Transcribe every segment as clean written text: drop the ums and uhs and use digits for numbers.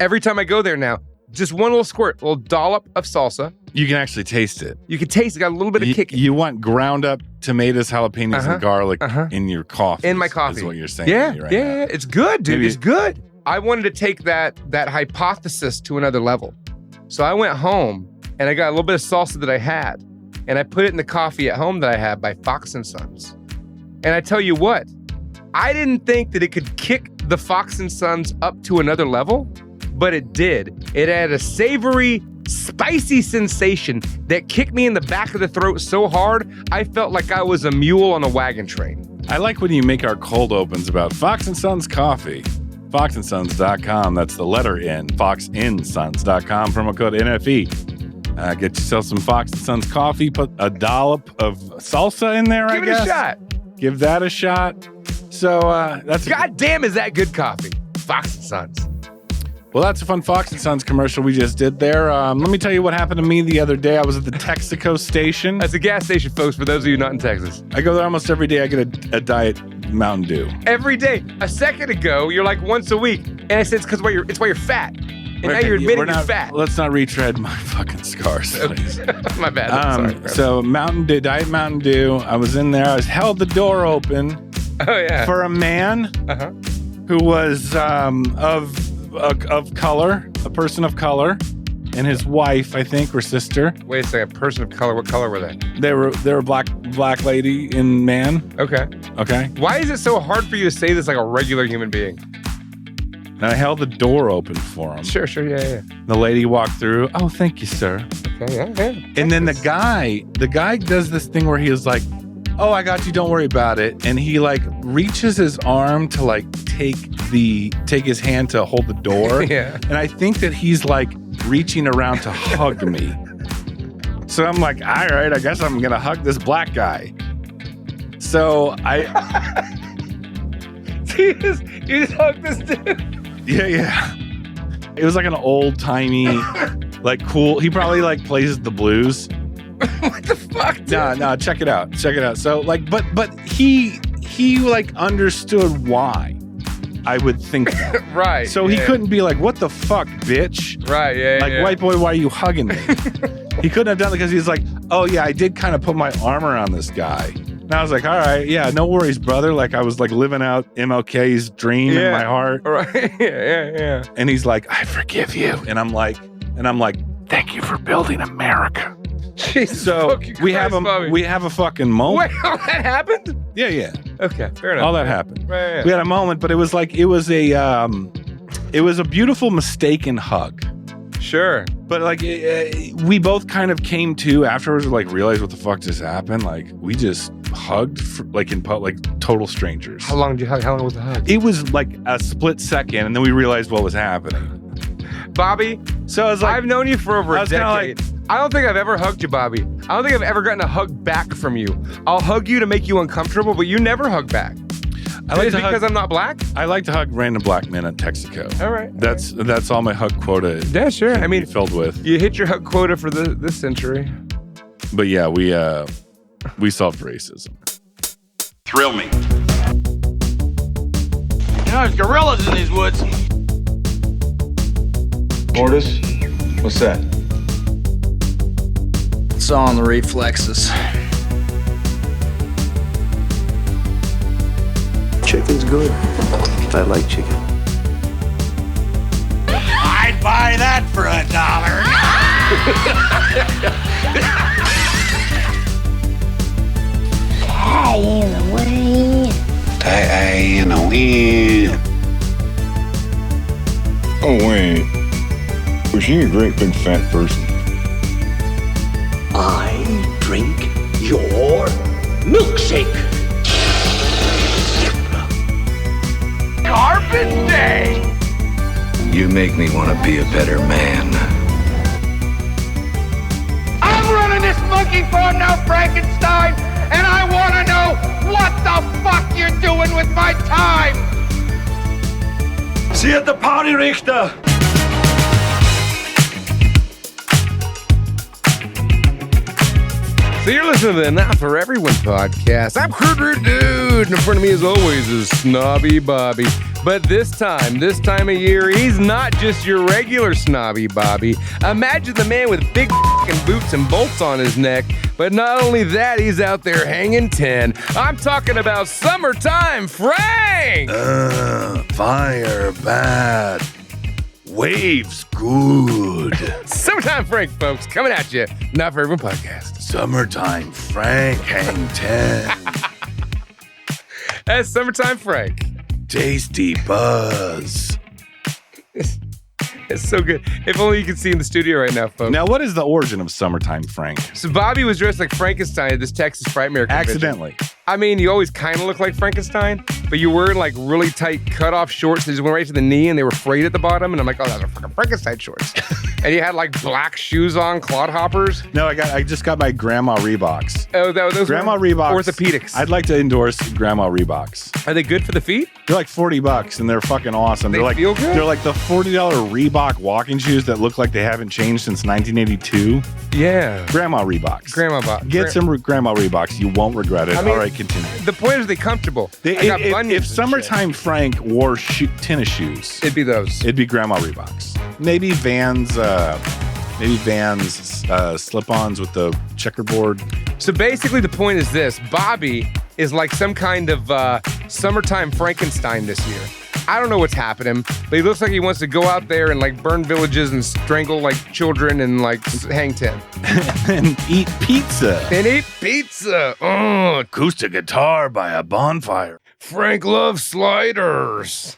Every time I go there now, just one little squirt, a little dollop of salsa. You can actually taste it. You can taste it. Got a little bit of kick. You want ground up tomatoes, jalapenos, and garlic in your coffee. In my coffee. Is what you're saying. Yeah, right yeah. now. It's good, dude. Maybe. It's good. I wanted to take that hypothesis to another level. So I went home and I got a little bit of salsa that I had and I put it in the coffee at home that I had by Fox & Sons. And I tell you what, I didn't think that it could kick the Fox & Sons up to another level, but it did. It had a savory, spicy sensation that kicked me in the back of the throat so hard, I felt like I was a mule on a wagon train. I like when you make our cold opens about Fox & Sons coffee. FoxandSons.com, that's the letter N, FoxandSons.com, promo code NFE. Get yourself some Fox & Sons coffee, put a dollop of salsa in there, Give it a shot. Give that a shot. So that's... God damn, is that good coffee? Fox & Sons. Well, that's a fun Fox & Sons commercial we just did there. Let me tell you what happened to me the other day. I was at the Texaco station. That's a gas station, folks, for those of you not in Texas. I go there almost every day. I get a Diet Mountain Dew. Every day. A second ago, you're like once a week. And I said it's because it's why you're fat. And now you're admitting you're fat. Let's not retread my fucking scars. My bad. I'm sorry. So Mountain Dew, Diet Mountain Dew. I was in there. I held the door open. Oh, yeah. For a man who was of color, a person of color, and his wife, I think, or sister. Wait a second, person of color. What color were they? They were black lady and man. Okay. Why is it so hard for you to say this like a regular human being? And I held the door open for him. Sure, yeah. The lady walked through. Oh, thank you, sir. Okay, yeah. And then the guy does this thing where he is like, oh, I got you, don't worry about it. And he like reaches his arm to like take his hand to hold the door. Yeah. And I think that he's like reaching around to hug me. So I'm like, all right, I guess I'm gonna hug this black guy. So you just hugged this dude. Yeah. It was like an old timey, like cool. He probably like plays the blues. What the fuck? Dude? No, check it out. So like, but he like understood why I would think that. Right. So he couldn't be like, what the fuck, bitch? Right, yeah. Like, white boy, why are you hugging me? He couldn't have done it because he's like, oh yeah, I did kind of put my arm around this guy. And I was like, all right, yeah, no worries, brother. Like I was like living out MLK's dream in my heart. Right. Yeah. And he's like, I forgive you. And I'm like, thank you for building America. Jesus, so we have a fucking moment. Wait, all that happened? Yeah. Okay, fair enough. All that happened. Right. We had a moment, but it was a beautiful mistaken hug. Sure. But like we both kind of came to afterwards, like realized what the fuck just happened. Like we just hugged like total strangers. How long did you hug? How long was the hug? It was like a split second, and then we realized what was happening. Bobby, so I was like, I've known you for over a decade. Like, I don't think I've ever hugged you, Bobby. I don't think I've ever gotten a hug back from you. I'll hug you to make you uncomfortable, but you never hug back. Because I'm not black? I like to hug random black men at Texaco. All right. That's all my hug quota. Yeah, sure. I mean, filled with. You hit your hug quota for this century. But yeah, we solved racism. Thrill me. You know, there's gorillas in these woods. Mortis, what's that? It's all in the reflexes. Chicken's good. I like chicken. I'd buy that for $1. Die in the wind. Die in the wind. Oh, wait. Was she a great big fat person? I drink your milkshake. Garbage day! You make me want to be a better man. I'm running this monkey farm now, Frankenstein, and I want to know what the fuck you're doing with my time! See you at the party, Richter! So you're listening to the Not For Everyone podcast. I'm Cruder Dude, and in front of me as always is Snobby Bobby. But this time of year, he's not just your regular snobby Bobby. Imagine the man with big f***ing boots and bolts on his neck. But not only that, he's out there hanging 10. I'm talking about Summertime Frank! Fire bad. Waves good. Summertime Frank, folks, coming at you. Not for Everyone podcast. Summertime Frank hang 10. That's Summertime Frank. Tasty buzz. It's so good. If only you could see in the studio right now, folks. Now, what is the origin of Summertime Frank? So Bobby was dressed like Frankenstein at this Texas Frightmare convention. Accidentally. I mean, you always kind of look like Frankenstein, but you were in like really tight cutoff shorts that just went right to the knee and they were frayed at the bottom. And I'm like, oh, those are fucking Frankenstein shorts. And you had like black shoes on, clodhoppers. No, I just got my Grandma Reeboks. Oh, those Grandma were Reeboks. orthopedics. I'd like to endorse Grandma Reeboks. Are they good for the feet? They're like $40 and they're fucking awesome. They They're like feel good? They're like the $40 Reebok walking shoes that look like they haven't changed since 1982. Yeah. Grandma Reeboks. Get some Grandma Reeboks. You won't regret it. I mean, all right, continue. The point is, they comfortable. I got bunions If and Summertime Frank wore tennis shoes, shit. It'd be those. it'd be Grandma Reeboks. Maybe Vans slip-ons with the checkerboard. So basically, the point is this: Bobby is like some kind of summertime Frankenstein this year. I don't know what's happening, but he looks like he wants to go out there and like burn villages and strangle like children and like hang 10 And eat pizza. and eat pizza. Oh, Acoustic guitar by a bonfire. Frank loves sliders.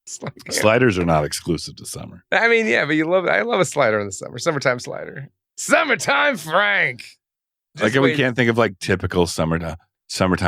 Sliders are not exclusive to summer. I mean, yeah, but I love a slider in the summer. Summertime slider. Summertime Frank. Like we can't think of like typical summertime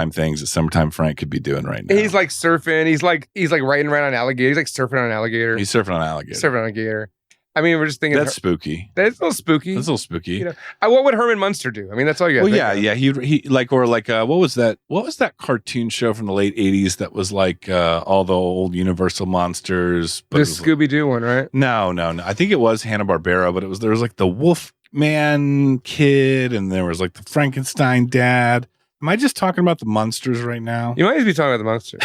things that Summertime Frank could be doing right now. He's like surfing. He's like riding around on alligator. He's like surfing on an alligator. He's surfing on alligator. Surfing on a gator. I mean, we're just thinking That's spooky. That's a little spooky. That's a little spooky. You know, what would Herman Munster do? I mean, that's all you got. Well, yeah. He like what was that? What was that cartoon show from the late '80s that was like all the old Universal monsters? The Scooby Doo one, right? No. I think it was Hanna-Barbera, but there was like the Wolf Man kid, and there was like the Frankenstein dad. Am I just talking about the monsters right now? You might just be talking about the monsters.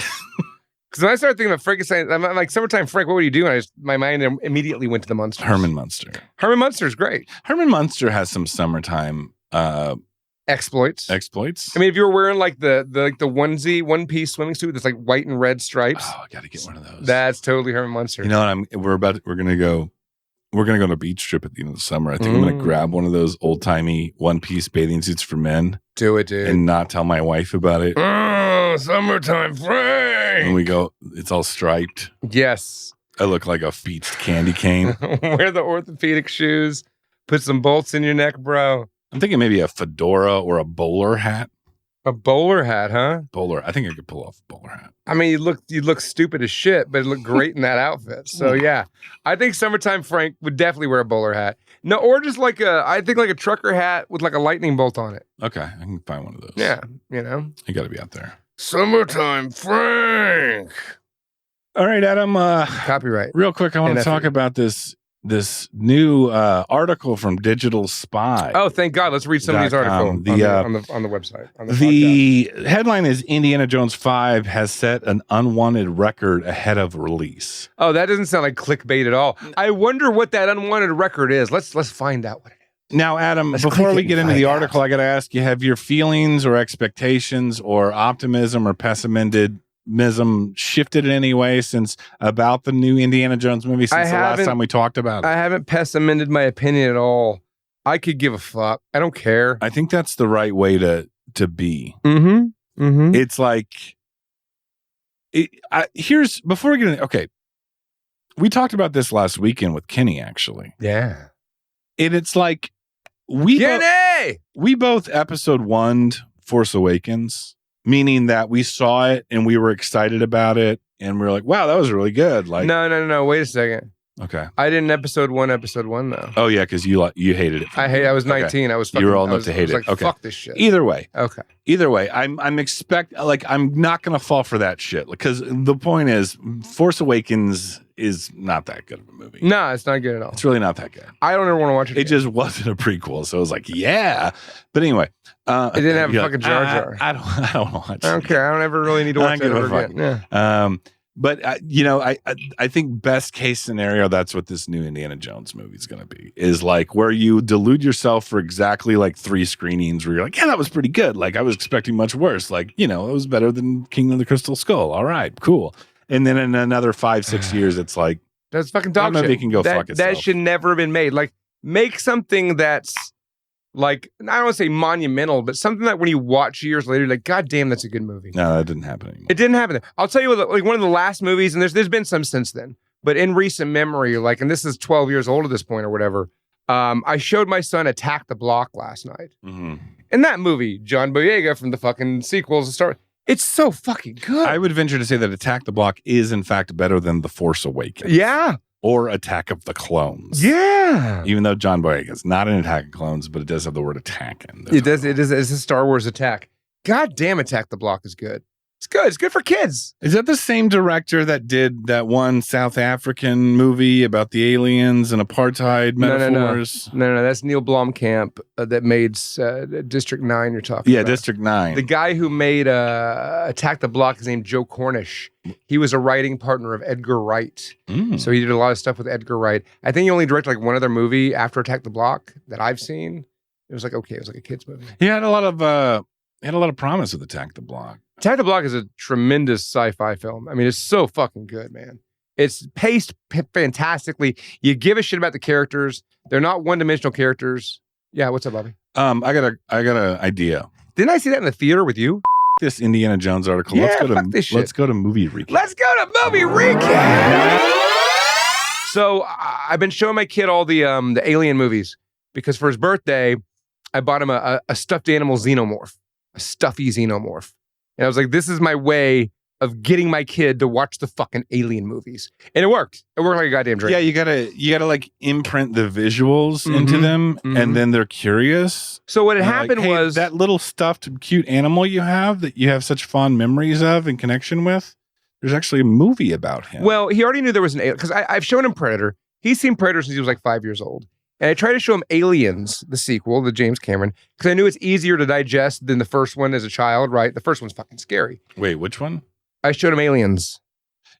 Because when I started thinking about Frankenstein, I'm like, Summertime Frank, what would you do? And my mind immediately went to the monsters. Herman Munster. Herman Munster's great. Herman Munster has some summertime exploits. I mean, if you were wearing like the onesie, one-piece swimming suit that's like white and red stripes. Oh, I got to get one of those. That's totally Herman Munster. You know what? We're gonna go on a beach trip at the end of the summer. I think I'm gonna grab one of those old-timey one-piece bathing suits for men. Do it, dude. And not tell my wife about it. Oh, Summertime Frank. And we go, it's all striped. Yes. I look like a beached candy cane. Wear the orthopedic shoes. Put some bolts in your neck, bro. I'm thinking maybe a fedora or a bowler hat. A bowler hat, huh? Bowler. I think I could pull off a bowler hat. I mean, you look stupid as shit, but it looked great in that outfit. So yeah, I think Summertime Frank would definitely wear a bowler hat. No, or just like a trucker hat with like a lightning bolt on it. Okay, I can find one of those. Yeah, you know, you got to be out there. Summertime Frank. All right, Adam. Copyright. Real quick, I want to talk about this new article from Digital Spy. Oh, thank God! Let's read some of these articles on the website. The headline is Indiana Jones 5 has set an unwanted record ahead of release. Oh, that doesn't sound like clickbait at all. I wonder what that unwanted record is. Let's find out what it is. Now, Adam, before we get into the article, I got to ask you: have your feelings or expectations or optimism or pessimism shifted in any way since about the new Indiana Jones movie since the last time we talked about it? I haven't pessimisted my opinion at all. I could give a fuck. I don't care. I think that's the right way to be. Mm-hmm. Mm-hmm. It's like here's before we get into okay. We talked about this last weekend with Kenny, actually. Yeah. And it's like we both episode 1'd Force Awakens. Meaning that we saw it and we were excited about it and we were like, wow, that was really good. Like, no. Wait a second. Okay. I didn't episode one though. Oh yeah, because you hated it. I was 19. Okay. I was. You were old enough to hate it. Like, okay. Fuck this shit. Either way. Okay. Either way, I'm not gonna fall for that shit because the point is, Force Awakens is not that good of a movie. No, it's not good at all. It's really not that good. I don't ever want to watch it. It just wasn't a prequel, so I was like, yeah. But anyway, it didn't have a fucking Jar Jar. I don't watch. I don't care. I don't ever really need to watch it ever again. Yeah. But I think best case scenario, that's what this new Indiana Jones movie is going to be, is like where you delude yourself for exactly like 3 screenings where you're like, yeah, that was pretty good. Like I was expecting much worse. Like, it was better than Kingdom of the Crystal Skull. All right, cool. And then in another 5-6 years, it's like, that's fucking dog shit. Movie can go fuck itself. That should never have been made. Like, make something that's like, I don't want to say monumental, but something that when you watch years later, you're like, God damn, that's a good movie. No, that didn't happen anymore. It didn't happen. I'll tell you what, like one of the last movies, and there's been some since then, but in recent memory, like, and this is 12 years old at this point or whatever, I showed my son Attack the Block last night. Mm-hmm. And that movie, John Boyega from the fucking sequels, it's so fucking good. I would venture to say that Attack the Block is in fact better than The Force Awakens. Yeah. Or Attack of the Clones. Yeah. Even though John Boyega is not an Attack of Clones, but it does have the word attack in there. It does. It is a Star Wars attack. God damn, Attack the Block is good. It's good. It's good for kids. Is that the same director that did that one South African movie about the aliens and apartheid metaphors? No. That's Neil Blomkamp that made District 9 you're talking about. Yeah, District 9. The guy who made Attack the Block is named Joe Cornish. He was a writing partner of Edgar Wright. So he did a lot of stuff with Edgar Wright. I think he only directed like one other movie after Attack the Block that I've seen. It was like, okay, it was like a kid's movie. He had a lot of promise with Attack the Block. Attack the Block is a tremendous sci-fi film. I mean, it's so fucking good, man. It's paced fantastically. You give a shit about the characters. They're not one-dimensional characters. Yeah, what's up, Bobby? I got an idea. Didn't I see that in the theater with you? This Indiana Jones article. Yeah, Let's go to movie recap. Let's go to movie recap. So I've been showing my kid all the Alien movies because for his birthday, I bought him a stuffed animal xenomorph, a stuffy xenomorph. And I was like, this is my way of getting my kid to watch the fucking Alien movies. And it worked. It worked like a goddamn dream. Yeah, you gotta like imprint the visuals into them, and then they're curious. So what had happened like, hey, was that little stuffed cute animal you have that you have such fond memories of and connection with, there's actually a movie about him. Well, he already knew there was an alien because I've shown him Predator. He's seen Predator since he was like 5 years old. And I tried to show him Aliens, the sequel, the James Cameron, because I knew it's easier to digest than the first one as a child, right? The first one's fucking scary. Wait, which one? I showed him Aliens.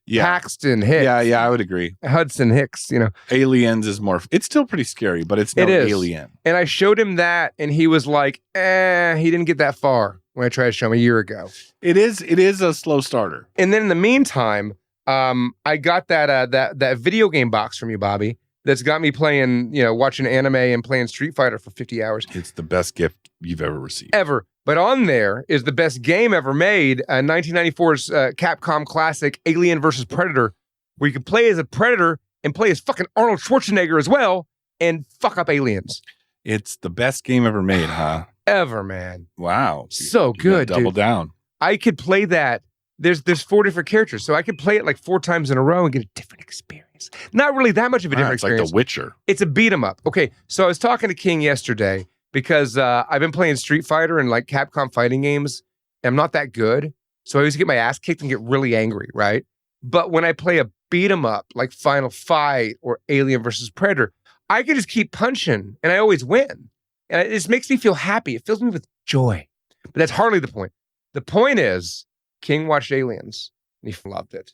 Yeah. Paxton Hicks. Yeah, I would agree. Hudson Hicks, Aliens is more, it's still pretty scary, but it's no Alien. And I showed him that, and he was like, he didn't get that far when I tried to show him a year ago. It is a slow starter. And then in the meantime, I got that video game box from you, Bobby, that's got me playing, watching anime and playing Street Fighter for 50 hours. It's the best gift you've ever received. Ever. But on there is the best game ever made, 1994's Capcom classic Alien vs. Predator, where you can play as a Predator and play as fucking Arnold Schwarzenegger as well and fuck up aliens. It's the best game ever made, huh? Ever, man. Wow. So good, double down. I could play that. There's 4 different characters, so I could play it like 4 times in a row and get a different experience. Not really that much of a different experience. It's like The Witcher. It's a beat 'em up. Okay, so I was talking to King yesterday because I've been playing Street Fighter and like Capcom fighting games. And I'm not that good, so I always get my ass kicked and get really angry, right? But when I play a beat 'em up like Final Fight or Alien versus Predator, I can just keep punching and I always win. And it just makes me feel happy. It fills me with joy. But that's hardly the point. The point is, King watched Aliens and he loved it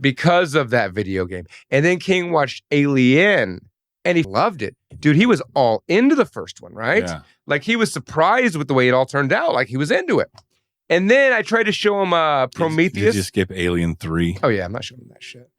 because of that video game. And then King watched Alien and he loved it. Dude, he was all into the first one, right? Yeah. Like he was surprised with the way it all turned out. Like he was into it. And then I tried to show him Prometheus. Did you skip Alien 3? Oh yeah, I'm not showing him that shit.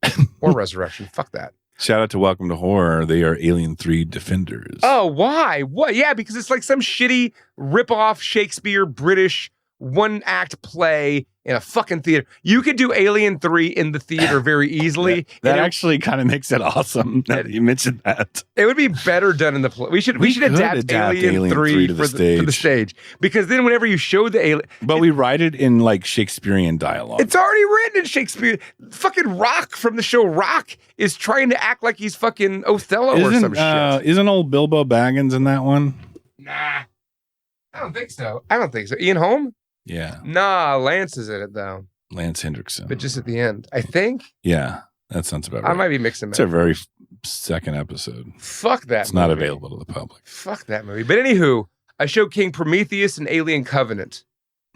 Or Resurrection. Fuck that. Shout out to Welcome to Horror. They are Alien 3 defenders. Oh, why? What? Yeah, because it's like some shitty rip-off Shakespeare British one-act play in a fucking theater. You could do Alien 3 in the theater very easily. That actually kind of makes it awesome that you mentioned that. It would be better done in the play. We should adapt Alien 3 to for the stage. Because then whenever you show the alien... But we write it in like Shakespearean dialogue. It's already written in Shakespeare. Fucking Rock from the show Rock is trying to act like he's fucking Othello or some shit. Isn't old Bilbo Baggins in that one? Nah. I don't think so. Ian Holm? Yeah. Nah, Lance is in it though. Lance Hendrickson. But just at the end, I think. Yeah, that sounds about right. I might be mixing them. It's our very second episode. Fuck that It's not available to the public. Fuck that movie. But anywho, I showed King Prometheus and Alien Covenant.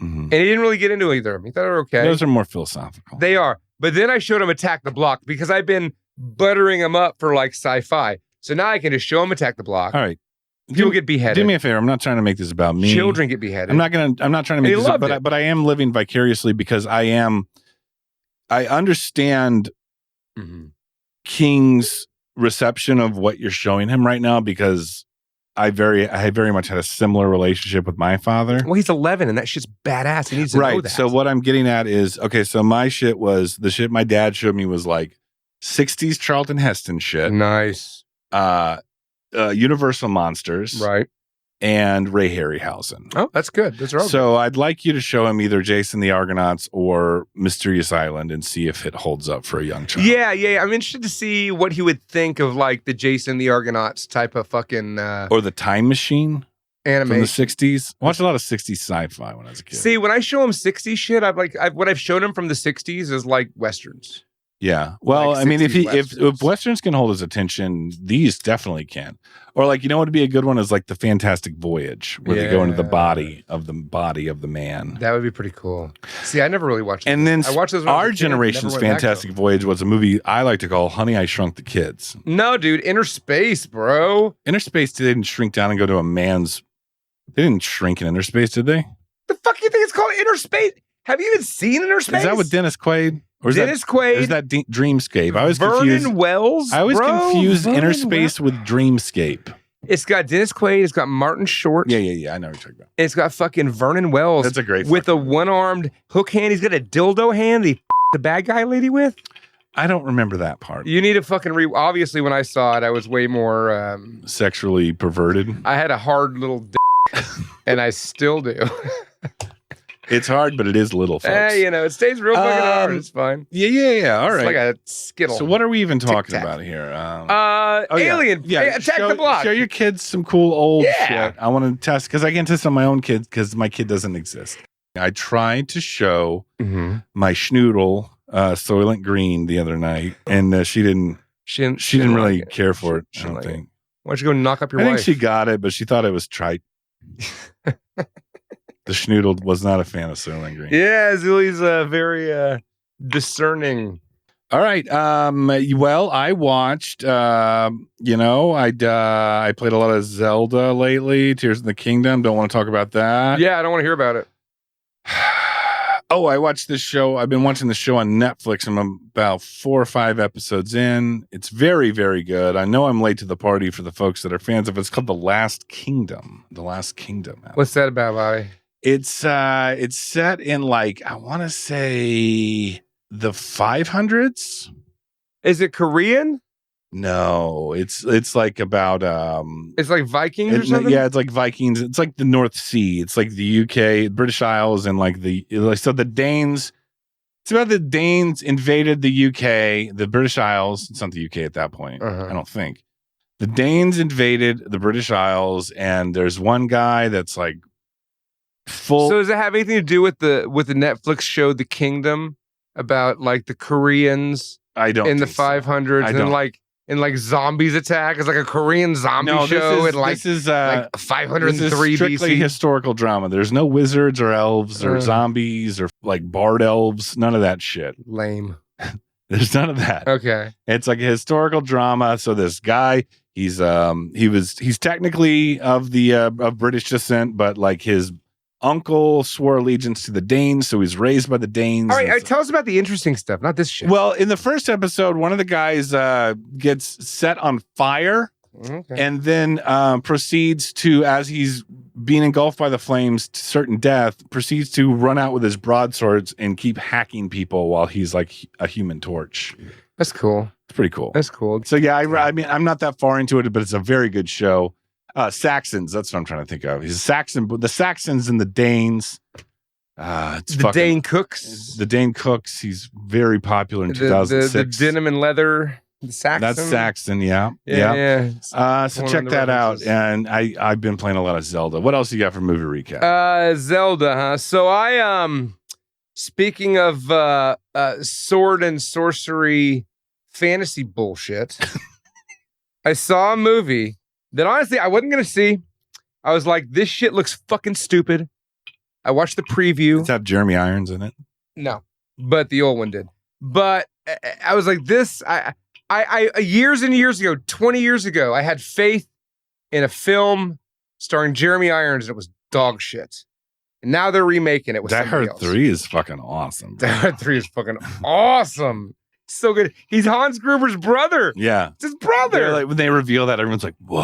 Mm-hmm. And he didn't really get into either of them. He thought they were okay. Those are more philosophical. They are. But then I showed him Attack the Block because I've been buttering him up for like sci-fi. So now I can just show him Attack the Block. All right. People get beheaded. Do me a favor. I'm not trying to make this about me. Children get beheaded. I'm not trying to make this up, but I am living vicariously because I understand King's reception of what you're showing him right now because I very much had a similar relationship with my father. Well, he's 11 and that shit's badass. He needs to know that. So what I'm getting at is, okay, so my shit was, the shit my dad showed me was like 60s Charlton Heston shit. Nice. Universal Monsters. Right. And Ray Harryhausen. Oh, that's good. That's right. So I'd like you to show him either Jason the Argonauts or Mysterious Island and see if it holds up for a young child. Yeah. I'm interested to see what he would think of like the Jason the Argonauts type of fucking or the Time Machine animation from the 60s. I watched a lot of 60s sci-fi when I was a kid. See, when I show him 60s shit, what I've shown him from the 60s is like westerns. Yeah. Well, Like I mean, if 60s if westerns can hold his attention, these definitely can. Or like, you know what would be a good one is like the Fantastic Voyage, where they go into the body of the man. That would be pretty cool. See, I never really watched. And then I watched those when I was our a kid, generation's never went back to Fantastic them. Voyage was a movie I like to call Honey, I Shrunk the Kids. No, dude, Inner Space, bro. Inner Space didn't shrink down and go to a man's. They didn't shrink in Inner Space, did they? The fuck you think it's called Inner Space? Have you even seen Inner Space? Is that with Dennis Quaid? Or is Dennis that, Quaid? or is that Dreamscape? I was Vernon confused. Wells. I always bro. confuse Vernon Inner Wells. Space with Dreamscape. It's got Dennis Quaid. It's got Martin Short. Yeah. I know what you're talking about. And it's got fucking Vernon Wells. That's a great with a fucking movie. one-armed hook hand. He's got a dildo hand. That he the bad guy lady with. I don't remember that part. You need to fucking obviously, when I saw it, I was way more Sexually perverted. I had a hard little dick, and I still do. It's hard, but it is little, folks. You know, it stays real fucking hard. It's fine. Yeah. All It's right. like a Skittle. So what are we even talking Tic-tac. about here? Alien. Attack the Block. Show your kids some cool old Yeah. shit. I want to test because I can't test on my own kids because my kid doesn't exist. I tried to show my schnoodle Soylent Green the other night, and she didn't really like it. care for it. I She don't didn't like think. Why don't you go knock up your I wife? think she got it, but she thought it was trite. The schnoodle was not a fan of Soylent Green. Yeah, Zully's very discerning. All right. Well, I watched. I played a lot of Zelda lately. Tears in the Kingdom. Don't want to talk about that. Yeah, I don't want to hear about it. Oh, I watched this show. I've been watching the show on Netflix. I'm about 4 or 5 episodes in. It's very, very good. I know I'm late to the party for the folks that are fans of it. It's called The Last Kingdom. The Last Kingdom. What's that about, Bobby? It's set in like, I want to say the 500s. Is it Korean? No, it's like about It's like Vikings or something? yeah, it's like Vikings. It's like the North Sea. It's like the UK, British Isles, and like so the Danes. It's about the Danes invaded the UK, the British Isles. It's not the UK at that point, I don't think. The Danes invaded the British Isles, and there's one guy that's like full. So does it have anything to do with the Netflix show The Kingdom about like the Koreans I don't in the think so. 500s I and don't. like zombies attack? It's like a Korean zombie No, show and like this is like this 503 is strictly BC. historical drama. There's no wizards or elves or zombies or like bard elves. None of that shit. Lame. There's none of that. Okay. It's like a historical drama. So this guy, he's technically of British descent, but like his uncle swore allegiance to the Danes, so he's raised by the Danes. All right, tell us about the interesting stuff, not this shit. Well, in the first episode, one of the guys gets set on fire. Okay. And then proceeds to, as he's being engulfed by the flames to certain death, proceeds to run out with his broadswords and keep hacking people while he's like a human torch. That's cool. It's pretty cool. That's cool. So yeah, I mean, I'm not that far into it, but it's a very good show. Saxons, that's what I'm trying to think of. He's a Saxon, but the Saxons and the Danes. It's the Dane Cooks. The Dane Cooks. He's very popular in 2006. The denim and leather. The Saxon. That's Saxon, yeah. So check that out. And I've been playing a lot of Zelda. What else you got for movie recap? Zelda, huh? So I speaking of sword and sorcery fantasy bullshit, I saw a movie that honestly I wasn't gonna see. I was like, this shit looks fucking stupid. I watched the preview. Does it have Jeremy Irons in it? No, but the old one did. But I was like, this. I years and years ago, 20 years ago, I had faith in a film starring Jeremy Irons, and it was dog shit. And now they're remaking it with Die somebody Hard else. 3 is fucking awesome. Die Hard 3 is fucking awesome. So good. He's Hans Gruber's brother. Yeah. It's his brother. Like, when they reveal that, everyone's like, whoa.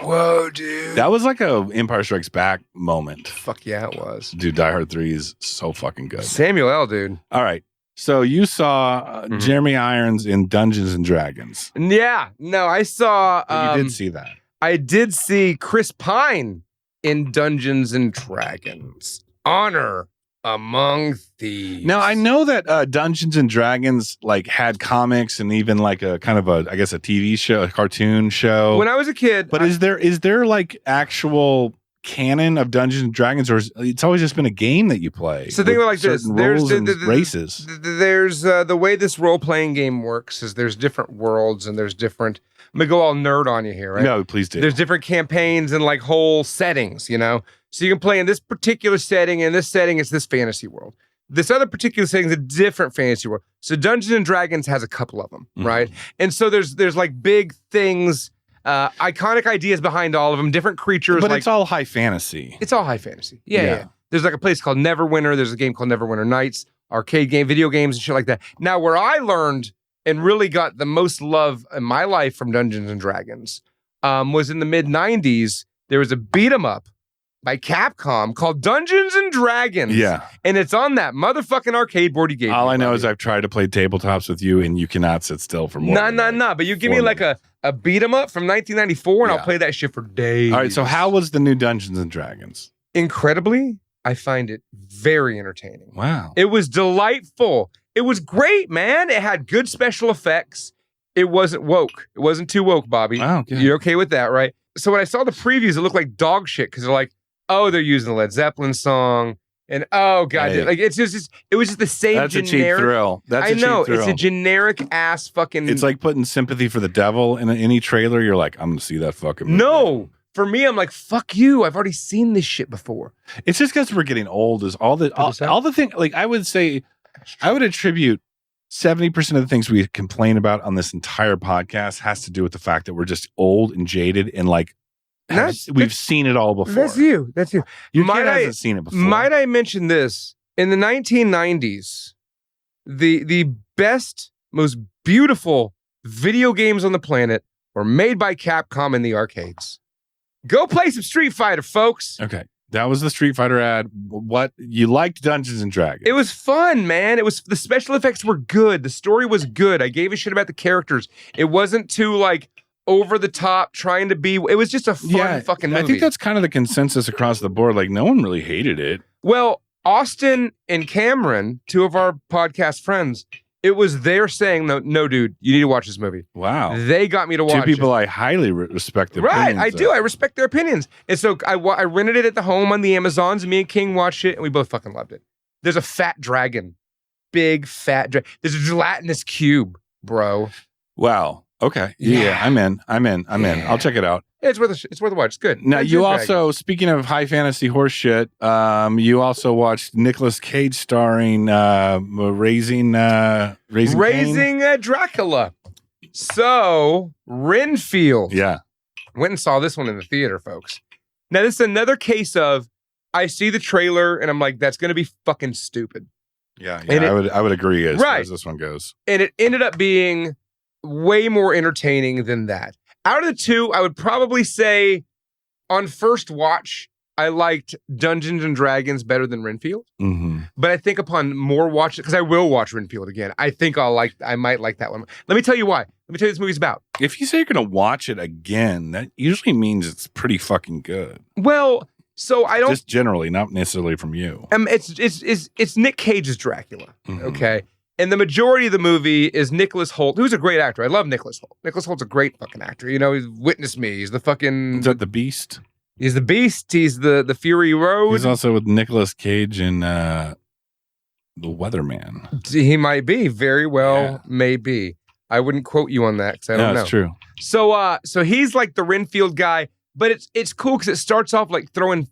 Whoa, dude. That was like a Empire Strikes Back moment. Fuck yeah, it was. Dude, Die Hard 3 is so fucking good. Samuel L., dude. All right. So you saw Jeremy Irons in Dungeons and Dragons. Yeah. No, I saw... you did see that. I did see Chris Pine in Dungeons and Dragons. Honor Among Thieves. Now, I know that Dungeons and Dragons like had comics and even like a kind of a, I guess, a TV show, a cartoon show. When I was a kid... But is there like actual canon of Dungeons and Dragons, or it's always just been a game that you play? So think about it like this. There's races. There's the way this role-playing game works is there's different worlds and there's different... I'm gonna go all nerd on you here, right? No, please do. There's different campaigns and like whole settings, you know? So you can play in this particular setting, and this setting is this fantasy world. This other particular setting is a different fantasy world. So Dungeons and Dragons has a couple of them, right? And so there's like big things, iconic ideas behind all of them, different creatures. But like, it's all high fantasy. It's all high fantasy. Yeah. There's like a place called Neverwinter. There's a game called Neverwinter Nights, arcade game, video games, and shit like that. Now, where I learned and really got the most love in my life from Dungeons and Dragons was in the mid-90s. There was a beat-em-up by Capcom called Dungeons and Dragons. Yeah. And it's on that motherfucking arcade board you gave me. All I know is I've tried to play tabletops with you, and you cannot sit still for more. No. But you give me like a beat-em-up from 1994, and I'll play that shit for days. All right, so how was the new Dungeons and Dragons? Incredibly, I find it very entertaining. Wow. It was delightful. It was great, man. It had good special effects. It wasn't woke. It wasn't too woke, Bobby. Oh, good. You're okay with that, right? So when I saw the previews, it looked like dog shit because they're like, oh, they're using the Led Zeppelin song. And oh, God. Hey. Like, it was just the same That's generic. a cheap thrill. I know. It's a generic ass fucking. It's like putting sympathy for the devil in any trailer. You're like, I'm going to see that fucking movie. No. For me, I'm like, fuck you. I've already seen this shit before. It's just because we're getting old. Is all the thing. Like I would say, I would attribute 70% of the things we complain about on this entire podcast has to do with the fact that we're just old and jaded and like we've seen it all before. That's you. Your kid hasn't seen it before. Might I mention this? In the 1990s, the best, most beautiful video games on the planet were made by Capcom in the arcades. Go play some Street Fighter, folks. Okay. That was the Street Fighter ad. What you liked Dungeons and Dragons. It was fun, man. It was the special effects were good. The story was good. I gave a shit about the characters. It wasn't too like over the top trying to be. It was just a fun fucking movie. I think that's kind of the consensus across the board. Like no one really hated it. Well, Austin and Cameron, two of our podcast friends, it was their saying, no, dude, you need to watch this movie. Wow. They got me to watch it. Two people I highly respect their opinions. Right, I do. I respect their opinions. And so I rented it at the home on the Amazons, and me and King watched it, and we both fucking loved it. There's a fat dragon. Big fat dragon. There's a gelatinous cube, bro. Wow. Okay. Yeah. I'm in. I'll check it out. It's worth a watch. It's good. Now, you also, speaking of high fantasy horse shit, you also watched Nicolas Cage starring Raising Dracula. So, Renfield. Yeah. Went and saw this one in the theater, folks. Now, this is another case of I see the trailer and I'm like, that's going to be fucking stupid. Yeah, I would agree as far as this one goes. And it ended up being way more entertaining than that. Out of the two, I would probably say on first watch, I liked Dungeons and Dragons better than Renfield. Mm-hmm. But I think upon more watch, because I will watch Renfield again, I think I might like that one. Let me tell you why. Let me tell you what this movie's about. If you say you're going to watch it again, that usually means it's pretty fucking good. Well, so I don't... Just generally, not necessarily from you. It's Nick Cage's Dracula, Mm-hmm. okay? And the majority of the movie is Nicholas Hoult, who's a great actor. I love Nicholas Hoult. Nicholas Holt's a great fucking actor. You know, he's Witness Me. He's the fucking... Is that the Beast? He's the Beast. He's the Fury Road. He's also with Nicolas Cage in The Weatherman. He might be. Very well, maybe. I wouldn't quote you on that because I don't know. That's true. So he's like the Renfield guy, but it's cool because it starts off like giving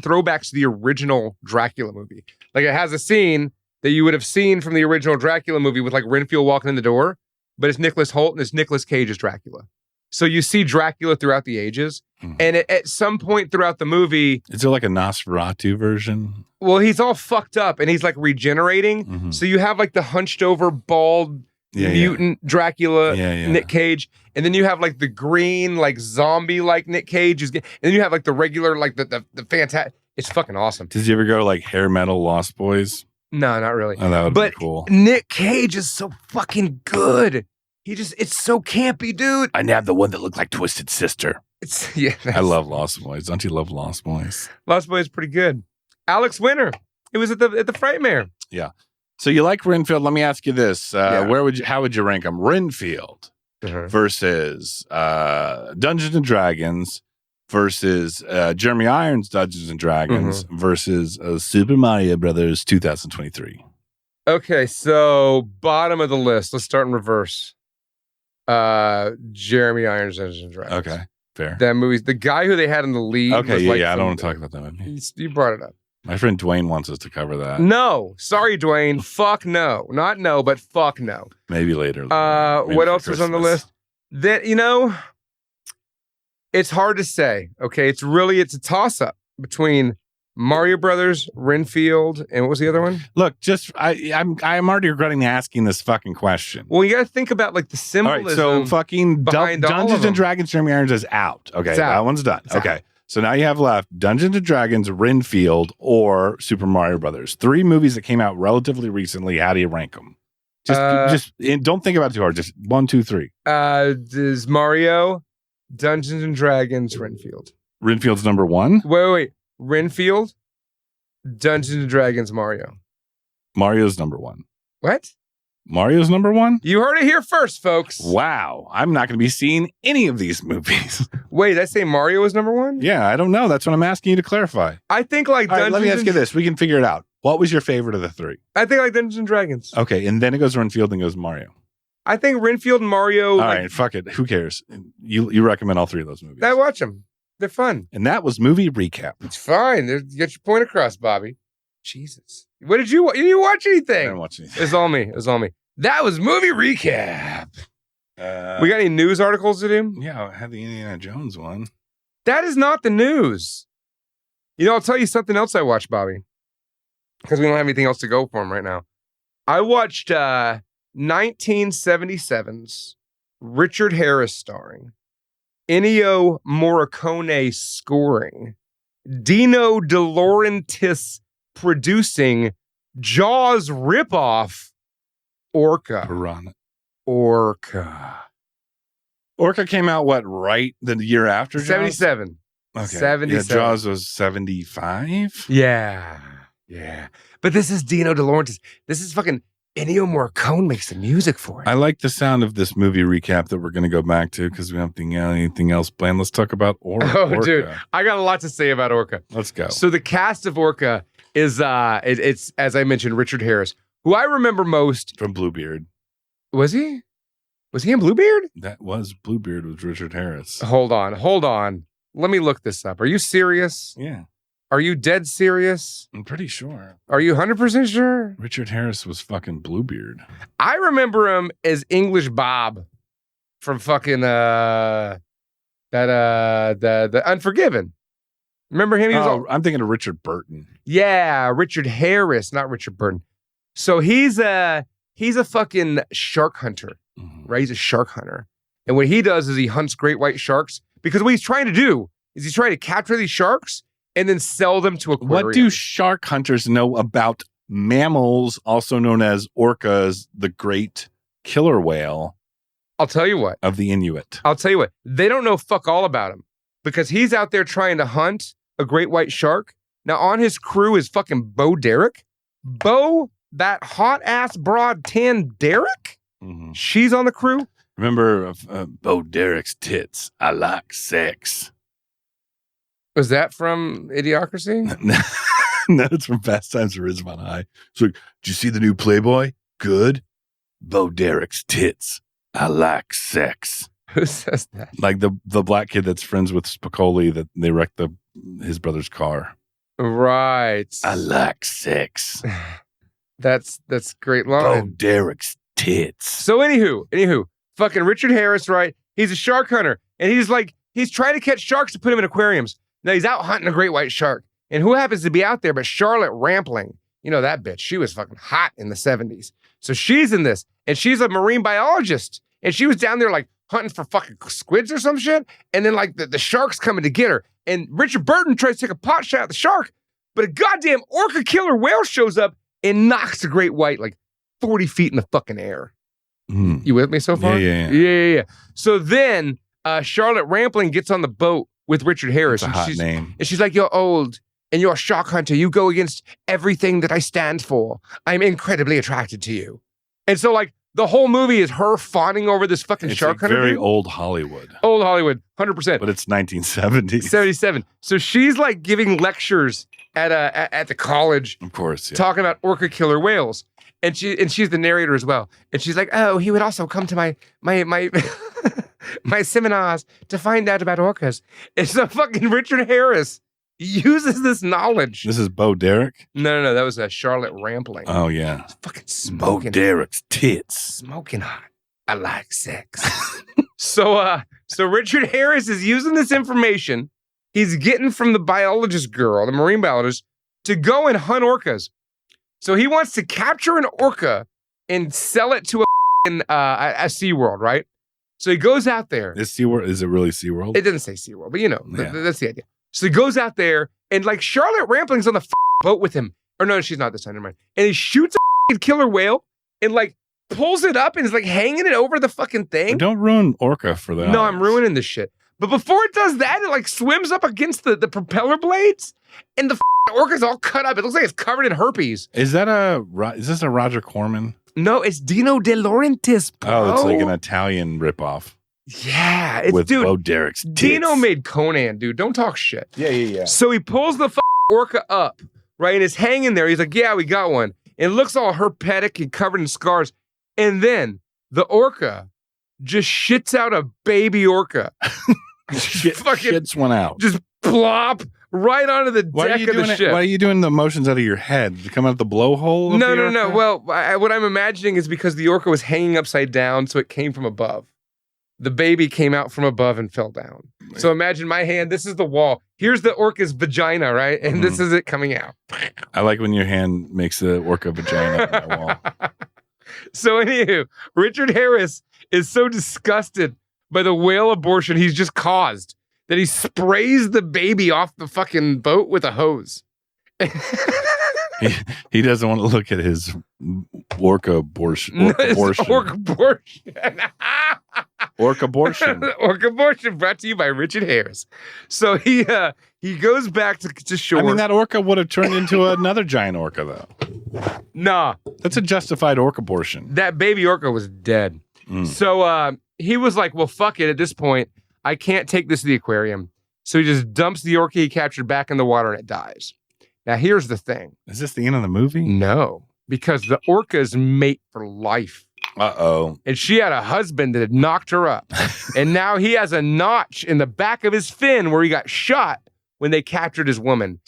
throwbacks to the original Dracula movie. Like it has a scene that you would have seen from the original Dracula movie with like Renfield walking in the door, but it's Nicholas Hoult and it's Nicolas Cage as Dracula. So you see Dracula throughout the ages. And at some point throughout the movie... Is there like a Nosferatu version? Well, he's all fucked up and he's like regenerating. So you have like the hunched over, bald, mutant Dracula, Nick Cage. And then you have like the green, like zombie-like Nick Cage. And then you have like the regular, like the fantastic... It's fucking awesome. Did you ever go to like hair metal Lost Boys? No, not really. Oh, that would be cool. Nick Cage is so fucking good. It's so campy, dude. I nabbed the one that looked like Twisted Sister. I love Lost Boys. Don't you love Lost Boys? Lost Boys is pretty good. Alex Winter. It was at the Frightmare. Yeah. So you like Renfield? Let me ask you this: how would you rank them? Renfield versus Dungeons and Dragons versus Jeremy Irons' Dungeons and Dragons versus Super Mario Brothers 2023. Okay, so bottom of the list. Let's start in reverse. Jeremy Irons' Dungeons and Dragons. Okay, fair. That movie's the guy who they had in the lead. Okay, I don't want to talk about that movie. You brought it up. My friend Dwayne wants us to cover that. No, sorry, Dwayne. Fuck no, not no, but fuck no. Maybe later. Maybe what else was on the list? That it's hard to say. Okay, it's a toss up between Mario Brothers, Renfield, and what was the other one? Look, I'm already regretting asking this fucking question. Well, you got to think about like the symbolism. All right, so fucking Dungeons and Dragons Jeremy Irons is out. Okay, that one's done. Okay, so now you have left Dungeons and Dragons, Renfield, or Super Mario Brothers. 3 movies that came out relatively recently. How do you rank them? Just don't think about it too hard. Just 1, 2, 3. Is Mario, Dungeons and Dragons, Renfield? Renfield's number 1. Wait. Renfield, Dungeons and Dragons, Mario. Mario's number 1. What? Mario's number 1? You heard it here first, folks. Wow. I'm not going to be seeing any of these movies. Wait, did I say Mario was number 1? Yeah, I don't know. That's what I'm asking you to clarify. I think like Dungeons. Let me ask you this. We can figure it out. What was your favorite of the 3? I think like Dungeons and Dragons. Okay, and then it goes Renfield and goes Mario. I think Renfield and Mario. All right, fuck it. Who cares? You recommend all 3 of those movies. I watch them. They're fun. And that was movie recap. It's fine. Get your point across, Bobby. Jesus. What did you watch? You didn't watch anything. I didn't watch anything. It's all me. That was movie recap. We got any news articles to do? Yeah, I had the Indiana Jones one. That is not the news. I'll tell you something else I watched, Bobby. Because we don't have anything else to go for him right now. I watched 1977's Richard Harris starring, Ennio Morricone scoring, Dino De Laurentiis producing, Jaws ripoff, Orca. Piranha. Orca came out, right? The year after Jaws? 77. Okay. 77. Yeah, Jaws was 75? Yeah. But this is Dino De Laurentiis. This is fucking Ennio Morricone makes the music for it. I like the sound of this movie recap that we're going to go back to because we don't have anything else planned. Let's talk about Orca. Oh, dude. I got a lot to say about Orca. Let's go. So the cast of Orca is, it's as I mentioned, Richard Harris, who I remember most. From Bluebeard. Was he? Was he in Bluebeard? That was Bluebeard with Richard Harris. Hold on. Let me look this up. Are you serious? Yeah. Are you dead serious? I'm pretty sure. Are you 100% sure? Richard Harris was fucking Bluebeard. I remember him as English Bob from fucking the Unforgiven. Remember him? I'm thinking of Richard Burton. Yeah, Richard Harris, not Richard Burton. So he's a fucking shark hunter, right? He's a shark hunter. And what he does is he hunts great white sharks because what he's trying to do is he's trying to capture these sharks and then sell them to aquariums. What do shark hunters know about mammals, also known as orcas, the great killer whale? I'll tell you what. Of the Inuit. I'll tell you what. They don't know fuck all about him because he's out there trying to hunt a great white shark. Now on his crew is fucking Bo Derek. Bo, that hot ass broad tan Derek? Mm-hmm. She's on the crew. Remember Bo Derek's tits? I like sex. Was that from Idiocracy? No, it's from Fast Times at Ridgemont High. It's like, did you see the new Playboy? Good. Bo Derek's tits. I like sex. Who says that? Like the black kid that's friends with Spicoli that they wrecked his brother's car. Right. I like sex. That's great Oh, line. Derek's tits. So anywho, fucking Richard Harris, right? He's a shark hunter, and he's trying to catch sharks to put them in aquariums. Now he's out hunting a great white shark, and who happens to be out there but Charlotte Rampling? You know that bitch. She was fucking hot in the 70s. So she's in this, and she's a marine biologist, and she was down there like hunting for fucking squids or some shit, and then like the shark's coming to get her, and Richard Burton tries to take a pot shot at the shark, but a goddamn orca killer whale shows up and knocks the great white like 40 feet in the fucking air. Mm. You with me so far? Yeah. So then Charlotte Rampling gets on the boat with Richard Harris. That's a hot name. And she's like, you're old and you're a shark hunter. You go against everything that I stand for. I'm incredibly attracted to you. And so like the whole movie is her fawning over this fucking It's shark like hunter. very dude. old Hollywood. Old Hollywood, 100%. But it's 1970s. 77. So she's like giving lectures at the college. Of course, yeah. Talking about orca killer whales. And she's the narrator as well. And she's like, oh, he would also come to my my seminars to find out about orcas. And so fucking Richard Harris uses this knowledge. This is Bo Derek? No, that was Charlotte Rampling. Oh, yeah. Fucking Bo smoking. Derek's tits. Smoking hot. I like sex. So Richard Harris is using this information he's getting from the biologist girl, the marine biologist, to go and hunt orcas. So he wants to capture an orca and sell it to a SeaWorld, right? So he goes out there. Is it really SeaWorld? It doesn't say SeaWorld, but you know, Yeah. that's the idea. So he goes out there and like Charlotte Rampling's on the boat with him. Or no, she's not this time, never mind. And he shoots a killer whale and like pulls it up and is like hanging it over the fucking thing. Don't ruin Orca for that. No, I'm ruining this shit. But before it does that, it like swims up against the propeller blades and the orca's all cut up. It looks like it's covered in herpes. Is this a Roger Corman? No, it's Dino De Laurentiis, bro. Oh, it's like an Italian ripoff. Yeah, it's with dude. Bo Derek's tits. Dino made Conan, dude. Don't talk shit. Yeah. So he pulls the orca up, right, and it's hanging there. He's like, "Yeah, we got one." It looks all herpetic and covered in scars, and then the orca just shits out a baby orca. Shits one out. Just plop right onto the deck of the ship. Why are you doing the motions out of your head? Did it come out the blowhole? No. Well, what I'm imagining is because the orca was hanging upside down, so it came from above. The baby came out from above and fell down. Right. So imagine my hand. This is the wall. Here's the orca's vagina, right? And this is it coming out. I like when your hand makes the orca vagina on the wall. So anywho, Richard Harris is so disgusted by the whale abortion he's just caused that he sprays the baby off the fucking boat with a hose. He doesn't want to look at his orca abortion. Orca abortion. Orca abortion. Orca abortion brought to you by Richard Harris. So he goes back to shore. I mean, that orca would have turned into another giant orca, though. Nah. That's a justified orca abortion. That baby orca was dead. So he was like, well, fuck it. At this point, I can't take this to the aquarium. So he just dumps the orca he captured back in the water and it dies. Now, here's the thing. Is this the end of the movie? No, because the orca's mate for life. Uh-oh. And she had a husband that had knocked her up. And now he has a notch in the back of his fin where he got shot when they captured his woman.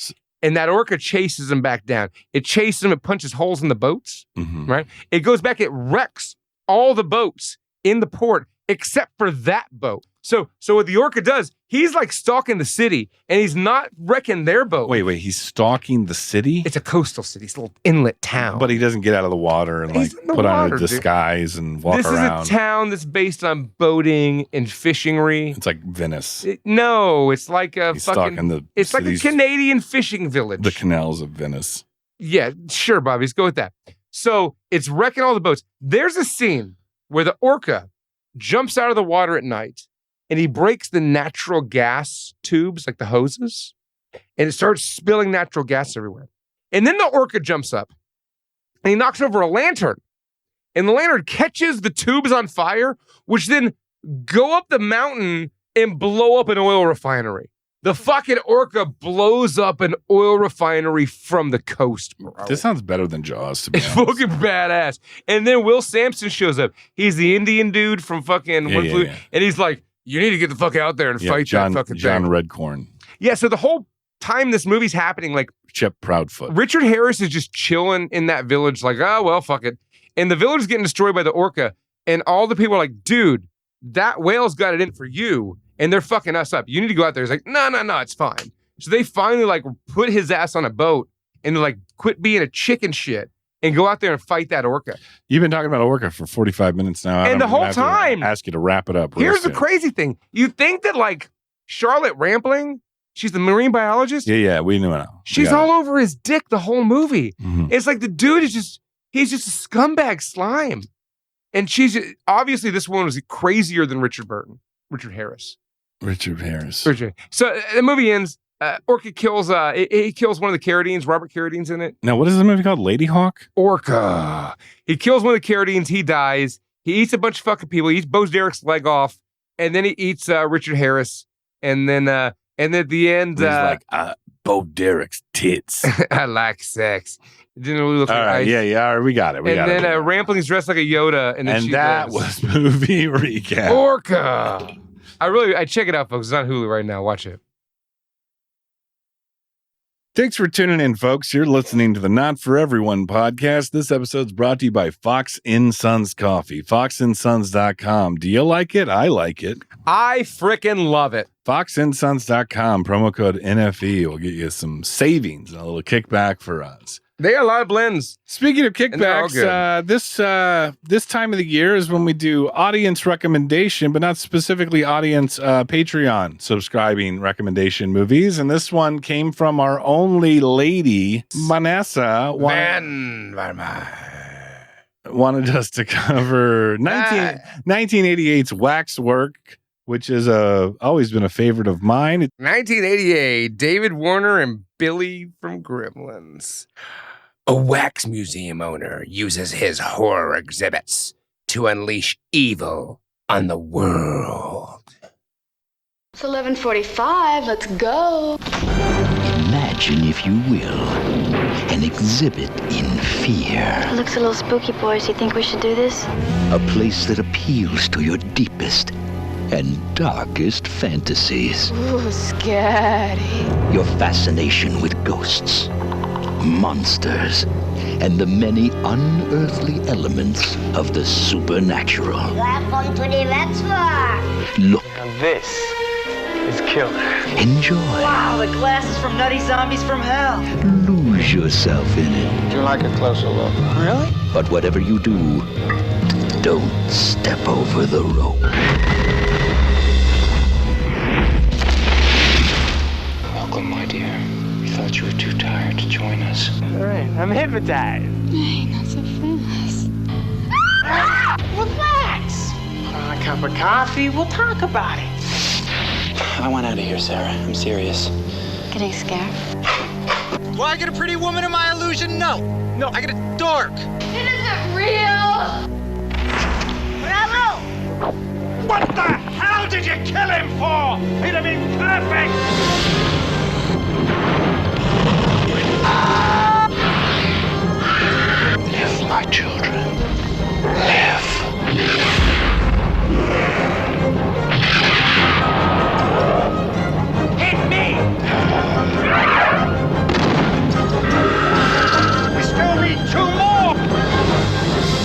And that orca chases him back down. It chases him, it punches holes in the boats, right? It goes back, it wrecks all the boats in the port except for that boat. So what the orca does, he's like stalking the city and he's not wrecking their boat. Wait, he's stalking the city? It's a coastal city, it's a little inlet town. But he doesn't get out of the water and like put on a disguise and walk around. This is a town that's based on boating and fishingery. It's like Venice. It's like a He's fucking, stalking the it's like a cities, Canadian fishing village. the canals of Venice. Yeah, sure, Bobby, let's go with that. So it's wrecking all the boats. There's a scene where the orca jumps out of the water at night and he breaks the natural gas tubes, like the hoses, and it starts spilling natural gas everywhere. And then the orca jumps up and he knocks over a lantern. And the lantern catches the tubes on fire, which then go up the mountain and blow up an oil refinery. The fucking orca blows up an oil refinery from the coast, bro. This sounds better than Jaws, to be It's honest. fucking badass. And then Will Sampson shows up. He's the Indian dude from fucking Yeah. and he's like, you need to get the fuck out there and fight that fucking John thing. Redcorn. Yeah, so the whole time this movie's happening, like Chip Proudfoot. Richard Harris is just chilling in that village, like, oh, well, fuck it. And the village is getting destroyed by the Orca. And all the people are like, dude, that whale's got it in for you. And they're fucking us up. You need to go out there. He's like, no, it's fine. So they finally like put his ass on a boat and they're like, quit being a chicken shit and go out there and fight that Orca. You've been talking about Orca for 45 minutes now. And the whole time. Ask you to wrap it up. Here's the crazy thing. You think that like Charlotte Rampling, she's the marine biologist. Yeah, we knew it. She's all over his dick the whole movie. Mm-hmm. It's like the dude is he's just a scumbag slime. And obviously this one was crazier than Richard Harris. So the movie ends. Orca kills, he kills one of the Carradines. Robert Carradine's in it. Now, what is the movie called? Lady Hawk? Orca. He kills one of the Carradines. He dies. He eats a bunch of fucking people. He eats Bo Derek's leg off. And then he eats Richard Harris. And then at the end... he's like, Bo Derek's tits. I like sex. It didn't really look all like right, ice. Yeah, all right, we got it. And then Rampling's dressed like a Yoda. And then that was movie recap. Orca. I check it out, folks. It's on Hulu right now. Watch it. Thanks for tuning in, folks. You're listening to the Not For Everyone podcast. This episode's brought to you by Fox & Sons Coffee. FoxandSons.com. Do you like it? I like it. I frickin' love it. FoxandSons.com. Promo code NFE will get you some savings and a little kickback for us. They got a lot of blends. Speaking of kickbacks, this time of the year is when we do audience recommendation, but not specifically audience Patreon subscribing recommendation movies. And this one came from our only lady, Vanessa. Wanted us to cover 1988's Waxwork, which is always been a favorite of mine. 1988, David Warner and Billy from Gremlins. A wax museum owner uses his horror exhibits to unleash evil on the world. It's 11:45. Let's go. Imagine, if you will, an exhibit in fear. It looks a little spooky, boys. You think we should do this? A place that appeals to your deepest and darkest fantasies. Ooh, scary. Your fascination with ghosts, monsters, and the many unearthly elements of the supernatural. Welcome to the Waxwork. Look. Now this is killer. Enjoy. Wow, the glasses from Nutty Zombies from Hell. Lose yourself in it. Would you like a closer look? Really? But whatever you do, don't step over the rope. Welcome, my dear. We thought you were too tired to join us. All right, I'm hypnotized. Hey, not so fast. Relax. Put on a cup of coffee. We'll talk about it. I want out of here, Sarah. I'm serious. Getting scared? Do I get a pretty woman in my illusion? No. No, I get a dork. It isn't real. Bravo! What the hell did you kill him for? He'd have been perfect! Live, my children. Live. Hit me! We still need 2 more!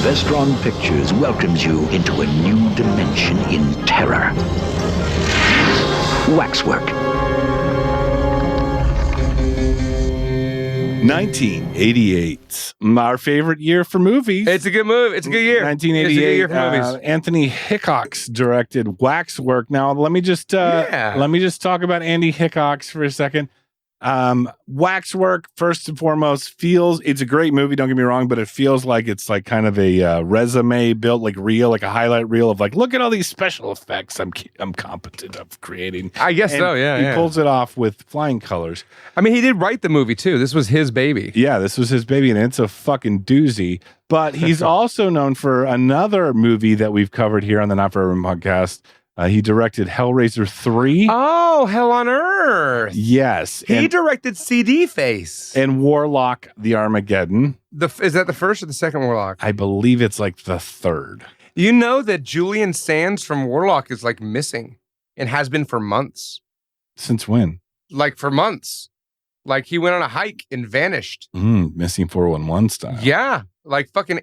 Vestron Pictures welcomes you into a new dimension in terror. Waxwork. 1988, our favorite year for movies. It's a good movie. It's a good year. 1988. It's a good year for movies. Anthony Hickox directed Waxwork. Now, let me just talk about Andy Hickox for a second. Waxwork, first and foremost, it's a great movie, don't get me wrong, but it feels like it's like kind of a resume built like reel, like a highlight reel of like, look at all these special effects I'm competent of creating. I guess so, yeah. He pulls it off with flying colors. I mean, he did write the movie too. This was his baby. Yeah, this was his baby, and it's a fucking doozy. But he's also known for another movie that we've covered here on the Not For Everyone podcast. He directed Hellraiser 3. Oh, Hell on Earth. Yes. He directed CD Face. And Warlock the Armageddon. Is that the first or the second Warlock? I believe it's like the third. You know that Julian Sands from Warlock is like missing and has been for months. Since when? Like for months. Like he went on a hike and vanished. Missing 411 style. Yeah. Like fucking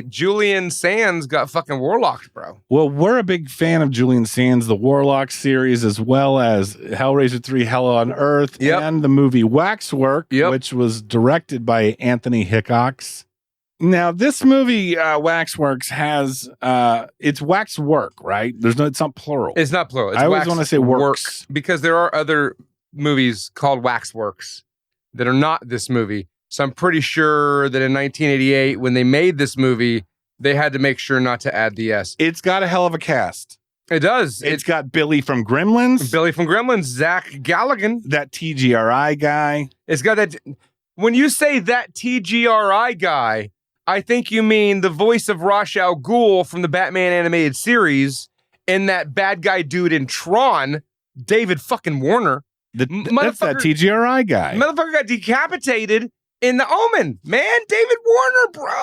Julian Sands got fucking warlocked, bro. Well, we're a big fan of Julian Sands, the Warlock series, as well as Hellraiser 3 Hell on Earth and the movie Waxwork, which was directed by Anthony Hickox. Now, this movie, Waxworks, has it's waxwork, right? It's not plural. It's not plural. It's I always want to say works. Because there are other movies called Waxworks that are not this movie. So I'm pretty sure that in 1988, when they made this movie, they had to make sure not to add the S. It's got a hell of a cast. It does. It's got Billy from Gremlins. Zach Galligan. That TGRI guy. It's got that. When you say that TGRI guy, I think you mean the voice of Ra's al Ghul from the Batman animated series and that bad guy dude in Tron, David fucking Warner. That's that TGRI guy. Motherfucker got decapitated in The Omen. Man, David Warner, bro.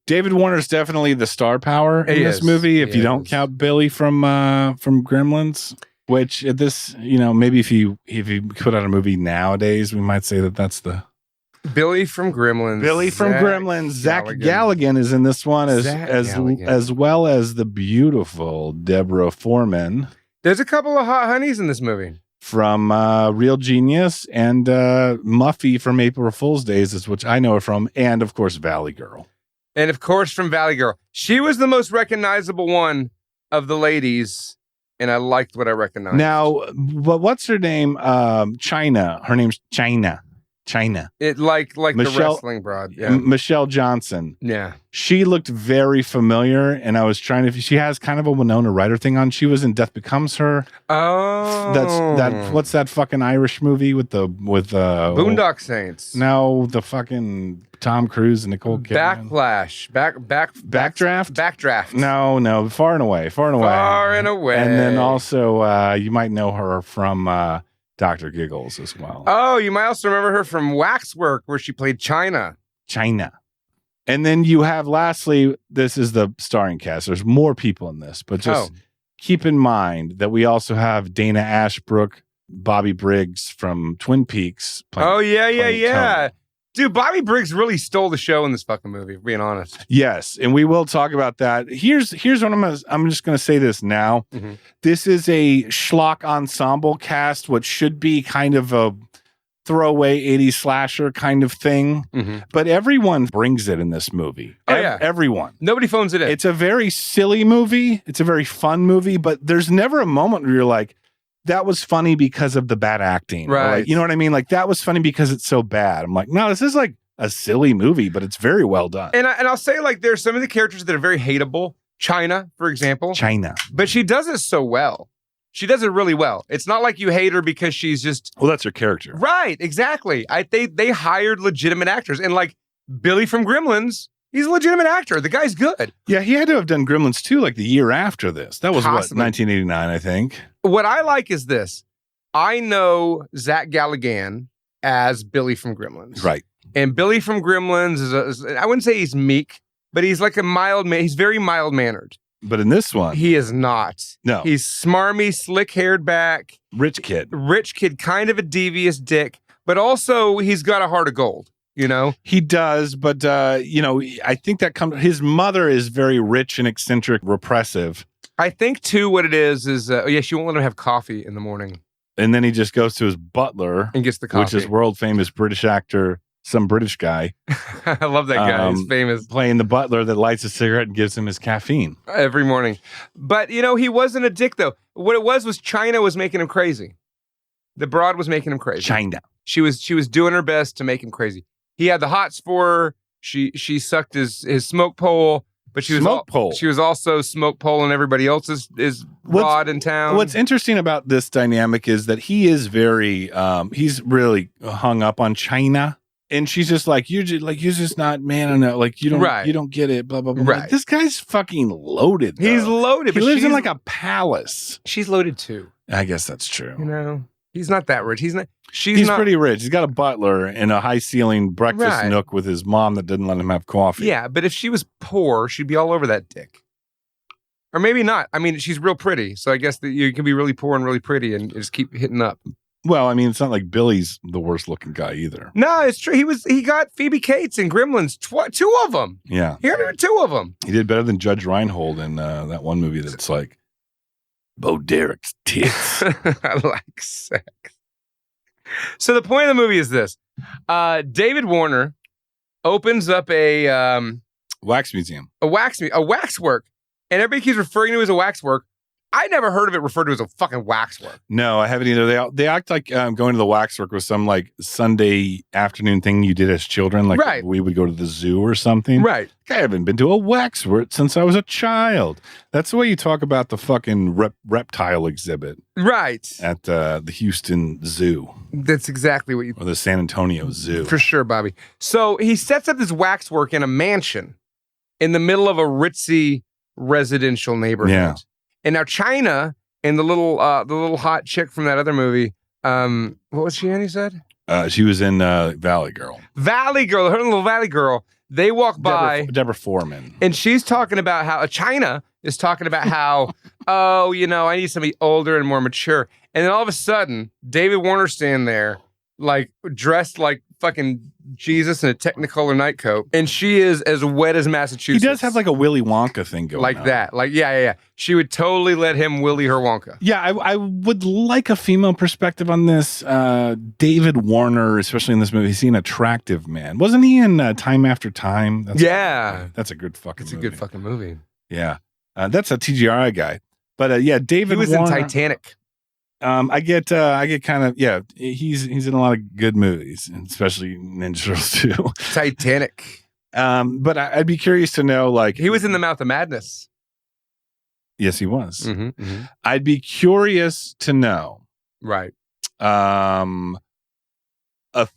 David Warner's definitely the star power in this movie, if you don't count Billy from Gremlins. Which at this, maybe if you put out a movie nowadays, we might say that that's the Billy from Gremlins. Zach Galligan is in this one as well as the beautiful Deborah Foreman. There's a couple of hot honeys in this movie. From Real Genius and Muffy from April Fool's Days is which I know her from, and of course Valley Girl. And of course from Valley Girl. She was the most recognizable one of the ladies, and I liked what I recognized. Now, what's her name? China. Her name's China. It like the wrestling broad. Yeah. Michelle Johnson. Yeah. She looked very familiar, and I was trying to. She has kind of a Winona Ryder thing on. She was in Death Becomes Her. Oh, what's that fucking Irish movie with Boondock Saints? No, the fucking Tom Cruise and Nicole Kidman. Backdraft. No, far and away. And then also, you might know her from Dr. Giggles as well. Oh, you might also remember her from Waxwork, where she played China. And then you have, lastly, this is the starring cast. There's more people in this, but just keep in mind that we also have Dana Ashbrook, Bobby Briggs from Twin Peaks. Yeah. Dude, Bobby Briggs really stole the show in this fucking movie, for being honest. Yes, and we will talk about that. Here's what I'm just going to say this now. Mm-hmm. This is a schlock ensemble cast, what should be kind of a throwaway 80s slasher kind of thing. Mm-hmm. But everyone brings it in this movie. Everyone. Nobody phones it in. It's a very silly movie. It's a very fun movie, but there's never a moment where you're like, that was funny because of the bad acting. Right. Like, you know what I mean? Like, that was funny because it's so bad. I'm like, no, this is like a silly movie, but it's very well done. And I'll say, like, there's some of the characters that are very hateable. China, for example. But she does it so well. She does it really well. It's not like you hate her because she's just... Well, that's her character. Right, exactly. They hired legitimate actors. And like Billy from Gremlins, he's a legitimate actor. The guy's good. Yeah, he had to have done Gremlins 2 like the year after this. That was Possibly. What, 1989, I think. What I like is this. I know Zach Galligan as Billy from Gremlins. Right. And Billy from Gremlins is I wouldn't say he's meek, but he's like he's very mild-mannered. But in this one, he is not. No. He's smarmy, slick-haired back. Rich kid, kind of a devious dick, but also he's got a heart of gold, you know? He does, but, I think that his mother is very rich and eccentric, repressive. I think, too, what it is she won't let him have coffee in the morning. And then he just goes to his butler. And gets the coffee. Which is world-famous British actor, some British guy. I love that guy. He's famous. Playing the butler that lights a cigarette and gives him his caffeine. Every morning. But, he wasn't a dick, though. What it was China was making him crazy. The broad was making him crazy. China. She was doing her best to make him crazy. He had the hots for her. She sucked his smoke pole. But she was also smoke poling everybody else's rod in town. What's interesting about this dynamic is that he is very he's really hung up on China, and she's just like, you're just not man enough. Like you don't get it. Blah blah blah. Right. Like, this guy's fucking loaded. Though. He's loaded. He lives in like a palace. She's loaded too. I guess that's true. He's not that rich. He's pretty rich. He's got a butler in a high ceiling breakfast nook with his mom that didn't let him have coffee. Yeah, but if she was poor, she'd be all over that dick. Or maybe not. I mean, she's real pretty, so I guess that you can be really poor and really pretty and just keep hitting up. Well, I mean, it's not like Billy's the worst looking guy either. No, it's true. He got Phoebe Cates and Gremlins, two of them. Yeah. He got two of them. He did better than Judge Reinhold in that one movie that's like Bo Derek's tits. I like sex. So the point of the movie is this. David Warner opens up a wax museum. A Waxwork. And everybody keeps referring to it as a Waxwork. I never heard of it referred to as a fucking Waxwork. No, I haven't either. They act like going to the Waxwork was some like Sunday afternoon thing you did as children. Like we would go to the zoo or something. Right. I haven't been to a Waxwork since I was a child. That's the way you talk about the fucking reptile exhibit. Right. At the Houston Zoo. That's exactly what you... Or the San Antonio Zoo. For sure, Bobby. So he sets up this Waxwork in a mansion in the middle of a ritzy residential neighborhood. Yeah. And now China and the little hot chick from that other movie, what was she in, you said? She was in Valley Girl. Valley Girl, her little Valley Girl. They walk by. Deborah Foreman. And she's talking about how, China is talking about how, oh, I need somebody older and more mature. And then all of a sudden, David Warner's standing there, like, dressed like fucking Jesus in a Technicolor nightcoat, and she is as wet as Massachusetts. He does have like a Willy Wonka thing going like on. that. Like, yeah. She would totally let him Willy her Wonka. Yeah, I would like a female perspective on this. David Warner, especially in this movie, he's an attractive man. Wasn't he in Time After Time? That's a good fucking movie. It's a good fucking movie. Yeah. That's a TGRI guy. But David He was Warner, in Titanic. I get kind of, he's in a lot of good movies, and especially Ninja Turtles 2. Titanic. But I'd be curious to know, like, he was in The Mouth of Madness. Yes, he was. Mm-hmm. I'd be curious to know, right? A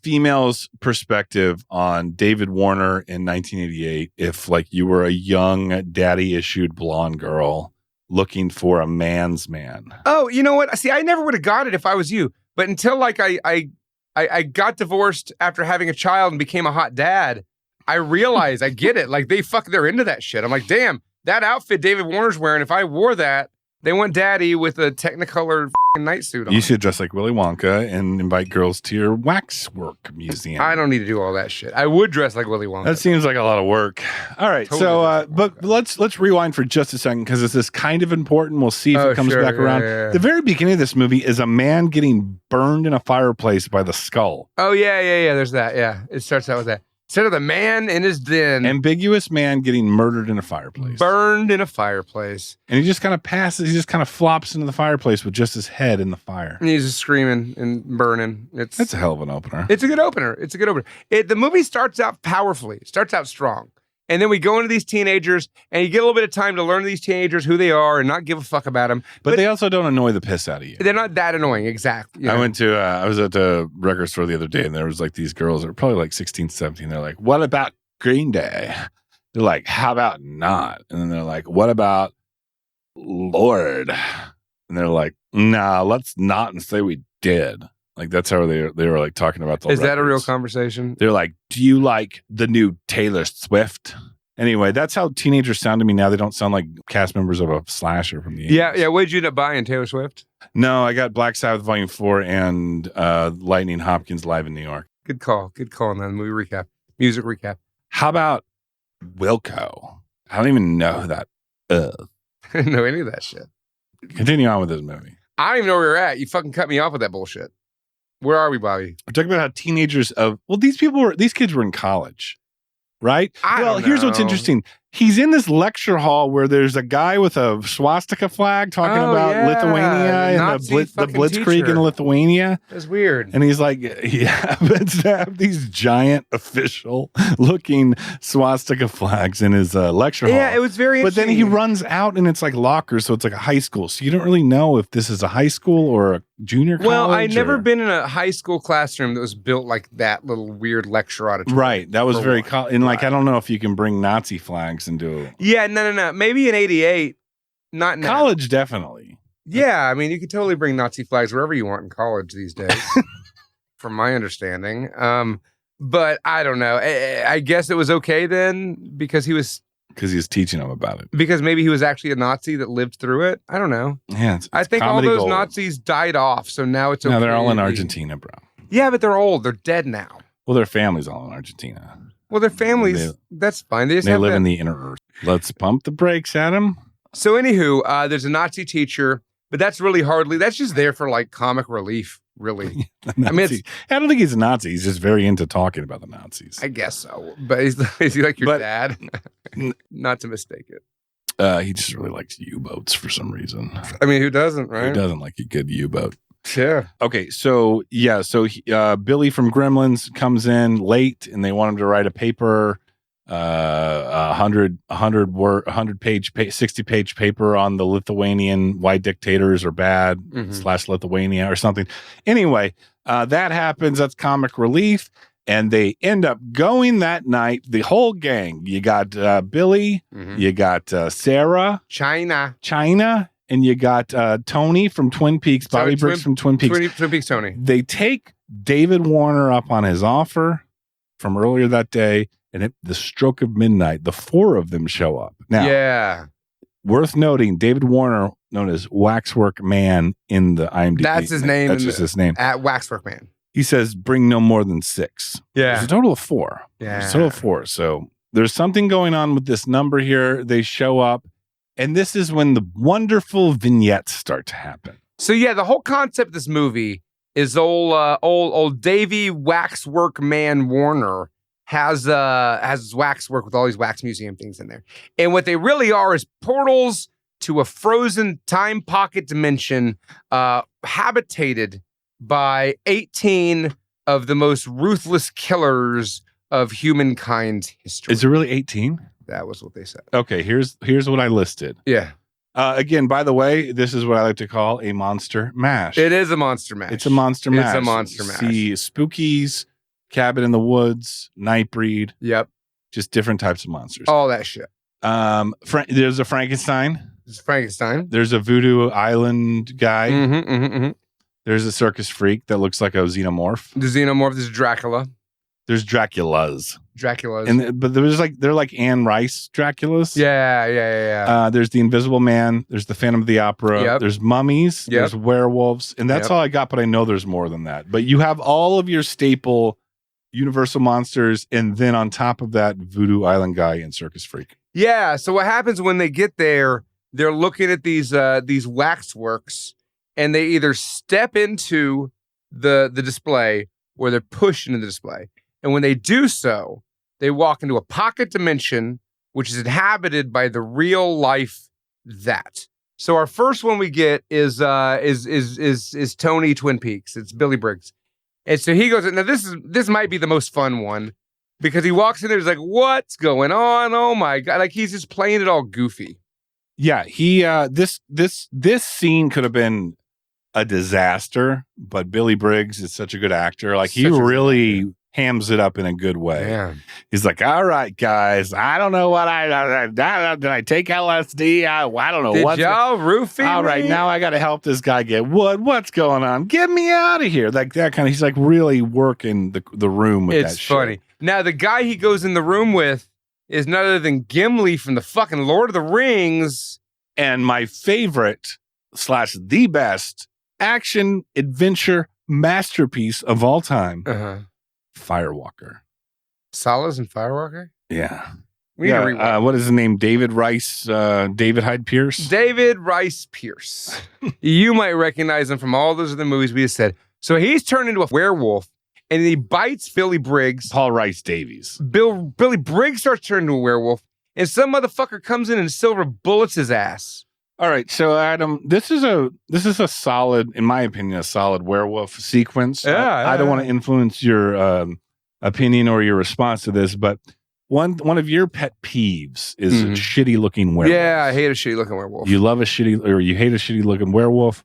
female's perspective on David Warner in 1988. If like you were a young daddy-issued blonde girl looking for a man's man. Oh, you know what? See, I never would have got it if I was you. But until like I got divorced after having a child and became a hot dad, I realized I get it. Like they're into that shit. I'm like, damn, that outfit David Warner's wearing, if I wore that, they want daddy with a Technicolor night suit on. You should dress like Willy Wonka and invite girls to your Waxwork museum. I don't need to do all that shit. I would dress like Willy Wonka. That seems like a lot of work. All right, totally. But let's rewind for just a second because this is kind of important. We'll see if it comes back around. Yeah. The very beginning of this movie is a man getting burned in a fireplace by the skull. Oh yeah. There's that. Yeah, it starts out with that. Instead of the man in his den. Ambiguous man getting murdered in a fireplace. Burned in a fireplace. And he just kind of passes, he just kind of flops into the fireplace with just his head in the fire. And he's just screaming and burning. That's a hell of an opener. It's a good opener. The movie starts out powerfully. It starts out strong. And then we go into these teenagers, and you get a little bit of time to learn these teenagers, who they are, and not give a fuck about them. But they also don't annoy the piss out of you. They're not that annoying, exactly. I was at the record store the other day, and there was like these girls that were probably like 16, 17. They're like, what about Green Day? They're like, how about not? And then they're like, what about Lord? And they're like, nah, let's not and say we did. Like that's how they were like talking about the Is records. that a real conversation? They're like, do you like the new Taylor Swift? Anyway, that's how teenagers sound to me now. They don't sound like cast members of a slasher from the 80s. Yeah. What did you end up buying, Taylor Swift? No, I got Black Sabbath Volume 4 and Lightning Hopkins Live in New York. Good call on that movie recap, music recap. How about Wilco? I don't even know that. I didn't know any of that shit. Continue on with this movie. I don't even know where you're at. You fucking cut me off with that bullshit. Where are we, Bobby? We're talking about how teenagers these kids were in college, right? Here's what's interesting. He's in this lecture hall where there's a guy with a swastika flag talking about Lithuania and the Blitzkrieg in Lithuania. That's weird. And he's like, he happens to have these giant official looking swastika flags in his lecture hall. Yeah, it was very interesting. But then he runs out and it's like lockers, so it's like a high school. So you don't really know if this is a high school or a junior college. Well, I'd never been in a high school classroom that was built like that little weird lecture auditorium. Right. That was very and like I don't know if you can bring Nazi flags into Yeah, no. Maybe in 88, not now. College, definitely. Yeah, I mean, you could totally bring Nazi flags wherever you want in college these days, from my understanding. But I don't know. I guess it was okay then because he was Because he was teaching them about it. Because maybe he was actually a Nazi that lived through it. I don't know. Yeah, it's I think all comedy those gold. Nazis died off, so now it's okay. No, they're all in to be- Argentina, bro. Yeah, but they're old. They're dead now. Well, their family's all in Argentina. Well, their families, that's fine. They just They have live that- in the inner earth. Let's pump the brakes, Adam. So anywho, there's a Nazi teacher, but that's just there for like comic relief, really. I mean, I don't think he's a Nazi. He's just very into talking about the Nazis. I guess so. But is he like your dad? Not to mistake it. He just really likes U-boats for some reason. I mean, who doesn't, right? Who doesn't like a good U-boat? Yeah. Okay, so Billy from Gremlins comes in late, and they want him to write a paper, 100 page, 60-page paper on the Lithuanian, why dictators are bad / Lithuania or something. Anyway, that happens. That's comic relief, and they end up going that night. The whole gang. You got Billy, you got Sarah, China. And you got Tony from Twin Peaks, Bobby Briggs from Twin Peaks. Twin Peaks Tony. They take David Warner up on his offer from earlier that day, and at the stroke of midnight, the four of them show up. Now, yeah, worth noting, David Warner, known as Waxwork Man in the IMDb. That's his name. That's just his name. At Waxwork Man. He says, bring no more than 6. Yeah. There's a total of 4. Yeah. There's a total of 4. So there's something going on with this number here. They show up. And this is when the wonderful vignettes start to happen. So yeah, the whole concept of this movie is old Davy Waxwork Man Warner has waxwork with all these wax museum things in there. And what they really are is portals to a frozen time pocket dimension habitated by 18 of the most ruthless killers of humankind's history. Is it really 18? That was what they said. Okay, here's what I listed. Yeah. Again, by the way, this is what I like to call a monster mash. It is a monster mash. It's a monster mash. It's a monster mash. See Spookies, Cabin in the Woods, Nightbreed. Yep. Just different types of monsters. All that shit. There's a Frankenstein. There's Frankenstein. There's a Voodoo Island guy. Mm-hmm. There's a circus freak that looks like a xenomorph. The xenomorph. There's Dracula. There's Draculas. But they're like Anne Rice Draculas. Yeah. There's the Invisible Man. There's the Phantom of the Opera. Yep. There's mummies. Yep. There's werewolves, and that's all I got. But I know there's more than that. But you have all of your staple Universal monsters, and then on top of that, Voodoo Island guy and circus freak. Yeah. So what happens when they get there? They're looking at these waxworks, and they either step into the display or they're pushed into the display. And when they do so, they walk into a pocket dimension, which is inhabited by the real life that. So our first one we get is Tony Twin Peaks. It's Billy Briggs. And so he goes, now this might be the most fun one because he walks in there, he's like, what's going on? Oh my God. Like he's just playing it all goofy. Yeah, he this scene could have been a disaster, but Billy Briggs is such a good actor. Like he really hams it up in a good way. Yeah. He's like, all right, guys, I don't know what did I take LSD? I don't know. Did y'all roofie all right, me? now I got to help this guy get wood. What's going on? Get me out of here. Like that kind of, he's like really working the room with that shit. It's funny. Now, the guy he goes in the room with is none other than Gimli from the fucking Lord of the Rings. And my favorite / the best action adventure masterpiece of all time. Firewalker. Salas and Firewalker? Yeah. We need to rewatch. What is his name? David Rice, David Hyde Pierce? David Rice Pierce. You might recognize him from all those other movies we just said. So he's turned into a werewolf and he bites Billy Briggs. Paul Rice Davies. Billy Briggs starts turning into a werewolf and some motherfucker comes in and silver bullets his ass. All right, so Adam, this is a solid, in my opinion, a solid werewolf sequence. I don't want to influence your opinion or your response to this, but one of your pet peeves is a shitty looking werewolf. Yeah, I hate a shitty looking werewolf. You love you hate a shitty looking werewolf.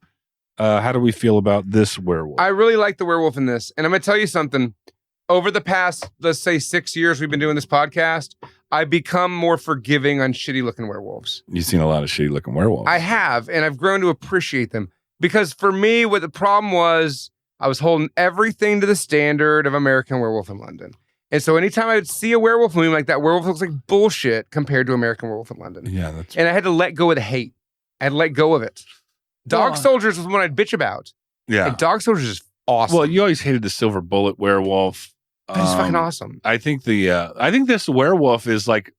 How do we feel about this werewolf? I really like the werewolf in this, and I'm gonna tell you something. Over the past, let's say 6 years we've been doing this podcast, I've become more forgiving on shitty looking werewolves. You've seen a lot of shitty looking werewolves. I have, and I've grown to appreciate them. Because for me, what the problem was, I was holding everything to the standard of American Werewolf in London. And so anytime I would see a werewolf movie like that, werewolf looks like bullshit compared to American Werewolf in London. Yeah, that's. And I had to let go of the hate. I had to let go of it. Dog Soldiers was one I'd bitch about. Yeah. And Dog Soldiers is awesome. Well, you always hated the Silver Bullet werewolf. But it's fucking awesome. I think this werewolf is like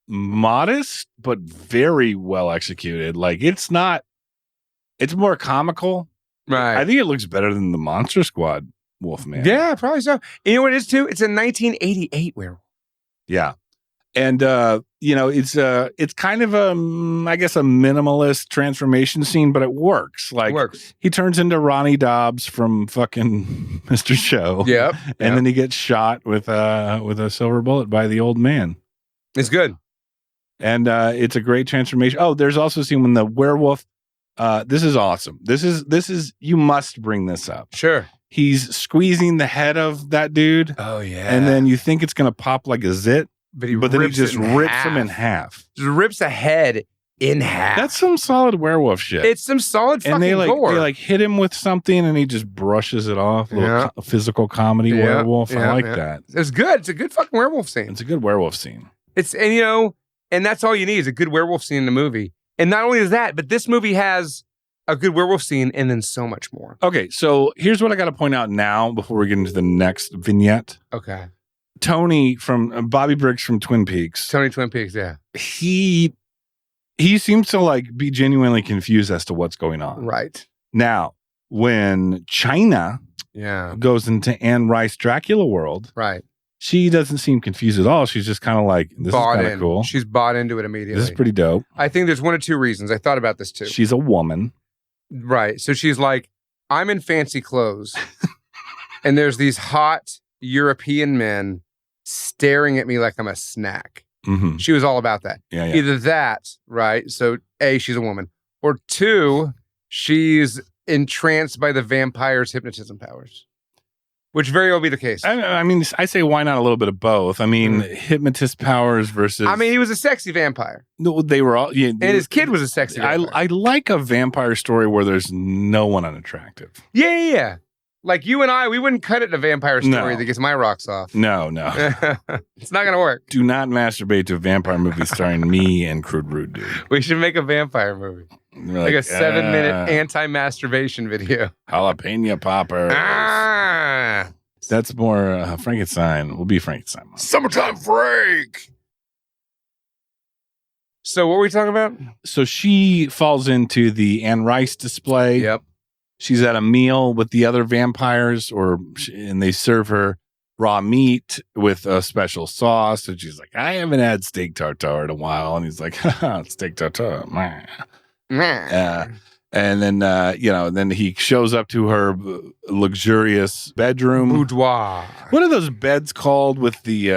modest, but very well executed. Like it's more comical. Right. I think it looks better than the Monster Squad Wolfman. Yeah, probably so. You know what it is too? It's a 1988 werewolf. Yeah. And it's kind of I guess a minimalist transformation scene, but it works. Like he turns into Ronnie Dobbs from fucking Mr. Show. Yep. And then he gets shot with a silver bullet by the old man. It's good. And it's a great transformation. Oh, there's also a scene when the werewolf this is awesome. This is you must bring this up. Sure. He's squeezing the head of that dude. Oh yeah. And then you think it's gonna pop like a zit. But then he just rips him in half. Just rips a head in half. That's some solid werewolf shit. It's some solid fucking gore. They hit him with something and he just brushes it off. A little physical comedy werewolf. I like that. It's good. It's a good fucking werewolf scene. It's a good werewolf scene. And that's all you need is a good werewolf scene in the movie. And not only is that, but this movie has a good werewolf scene and then so much more. Okay, so here's what I got to point out now before we get into the next vignette. Okay. Tony from Bobby Briggs from Twin Peaks. Tony Twin Peaks, yeah. He seems to like be genuinely confused as to what's going on. Right. Now, when China goes into Anne Rice Dracula world, right. She doesn't seem confused at all. She's just kind of like, this is kind of cool. She's bought into it immediately. This is pretty dope. I think there's one or two reasons. I thought about this too. She's a woman. Right. So she's like, I'm in fancy clothes. And there's these hot European men staring at me like I'm a snack. Mm-hmm. She was all about that. Yeah. Either that, right? So A, she's a woman. Or two, she's entranced by the vampire's hypnotism powers. Which very well be the case. I mean, I say why not a little bit of both? I mean, hypnotist powers versus... I mean, he was a sexy vampire. No, they were all... Yeah, and his kid was a sexy vampire. I like a vampire story where there's no one unattractive. Yeah. Like you and I, we wouldn't cut it in a vampire story that gets my rocks off. No. It's not going to work. Do not masturbate to a vampire movie starring me and Crude Rude Dude. We should make a vampire movie. Like a 7-minute anti-masturbation video. Jalapeno poppers. That's more Frankenstein. We'll be Frankenstein. Summertime Frank. So what were we talking about? So she falls into the Anne Rice display. Yep. She's at a meal with the other vampires, and they serve her raw meat with a special sauce. And she's like, I haven't had steak tartare in a while. And he's like, steak tartare. And then, then he shows up to her luxurious bedroom. Boudoir. What are those beds called with the,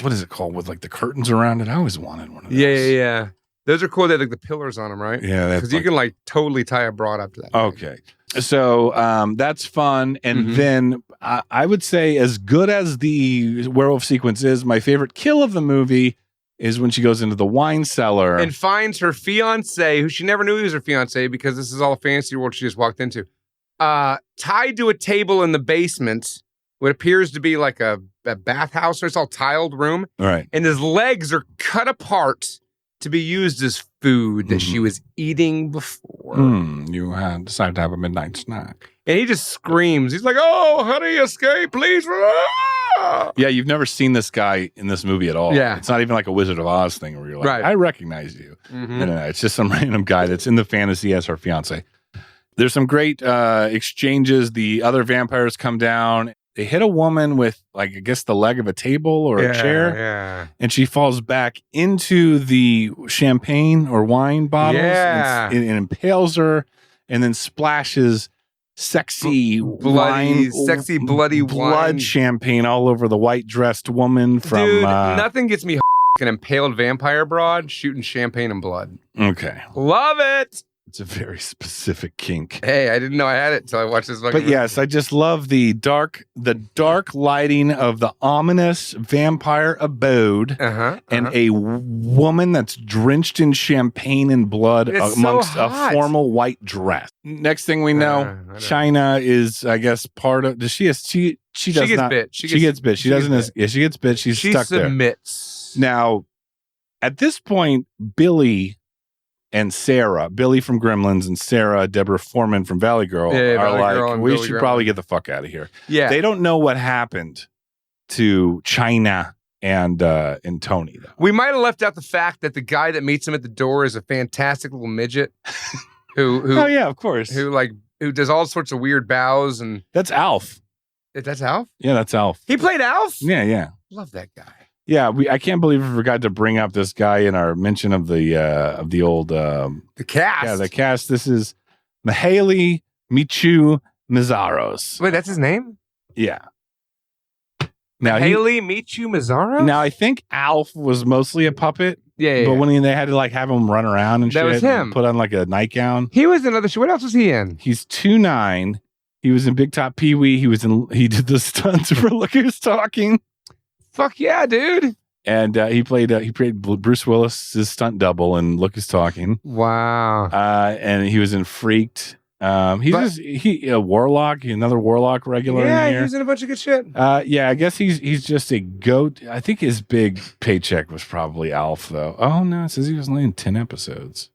what is it called? With like the curtains around it? I always wanted one of those. Yeah. Those are cool. They have like the pillars on them, right? Yeah. Because you can like totally tie a broad up to that. Okay. So that's fun. And then I would say as good as the werewolf sequence is, my favorite kill of the movie is when she goes into the wine cellar. And finds her fiance, who she never knew he was her fiance because this is all a fantasy world she just walked into, tied to a table in the basement, what appears to be like a bathhouse, or it's all tiled room. Right. And his legs are cut apart to be used as food that she was eating before. You had decided to have a midnight snack. And he just screams. He's like, oh, honey, escape, please. Yeah, you've never seen this guy in this movie at all. Yeah. It's not even like a Wizard of Oz thing where you're like, right. I recognize you. No, it's just some random guy that's in the fantasy as her fiance. There's some great exchanges. The other vampires come down. They hit a woman with, like, I guess the leg of a table or a chair. Yeah. And she falls back into the champagne or wine bottles. Yeah. And impales her and then splashes sexy bloody blood wine. Champagne all over the white-dressed woman from... Dude, nothing gets me an impaled vampire broad shooting champagne and blood. Okay. Love it. It's a very specific kink. Hey, I didn't know I had it until I watched this fucking But movie. yes, I just love the dark lighting of the ominous vampire abode and a woman that's drenched in champagne and blood It's amongst so a hot. formal white dress. Next thing we know, China is, I guess, part of. Does she gets bit. She gets bit. She gets bit. She's stuck there. She submits. Now, at this point, Billy and Sarah, Billy from Gremlins and Sarah, Deborah Foreman from Valley Girl, are Valley Girl like, and we Billy should Gremlin. probably get the fuck out of here. Yeah. They don't know what happened to China and Tony, though. We might have left out the fact that the guy that meets him at the door is a fantastic little midget who oh yeah, of course. Who does all sorts of weird bows, and that's Alf. That's Alf? Yeah, that's Alf. He played Alf? Yeah. Love that guy. Yeah, I can't believe we forgot to bring up this guy in our mention of the old the cast. Yeah, the cast. This is Mihaly Michu Mizaros. Wait, that's his name? Yeah. Now Mihaly Michu Mizaros? Now I think Alf was mostly a puppet. Yeah. But when they had to like have him run around and that shit, was him. And put on like a nightgown. He was in another show. What else was he in? He's 2'9". He was in Big Top Pee Wee. He did the stunts for Look Who's Talking. Fuck yeah, dude. And he played Bruce Willis' stunt double in Look Who's Talking. Wow. And he was in Freaked. He's a warlock, another warlock regular in here. Yeah, he's in a bunch of good shit. Yeah, I guess he's just a goat. I think his big paycheck was probably Alf, though. Oh no, it says he was only in 10 episodes.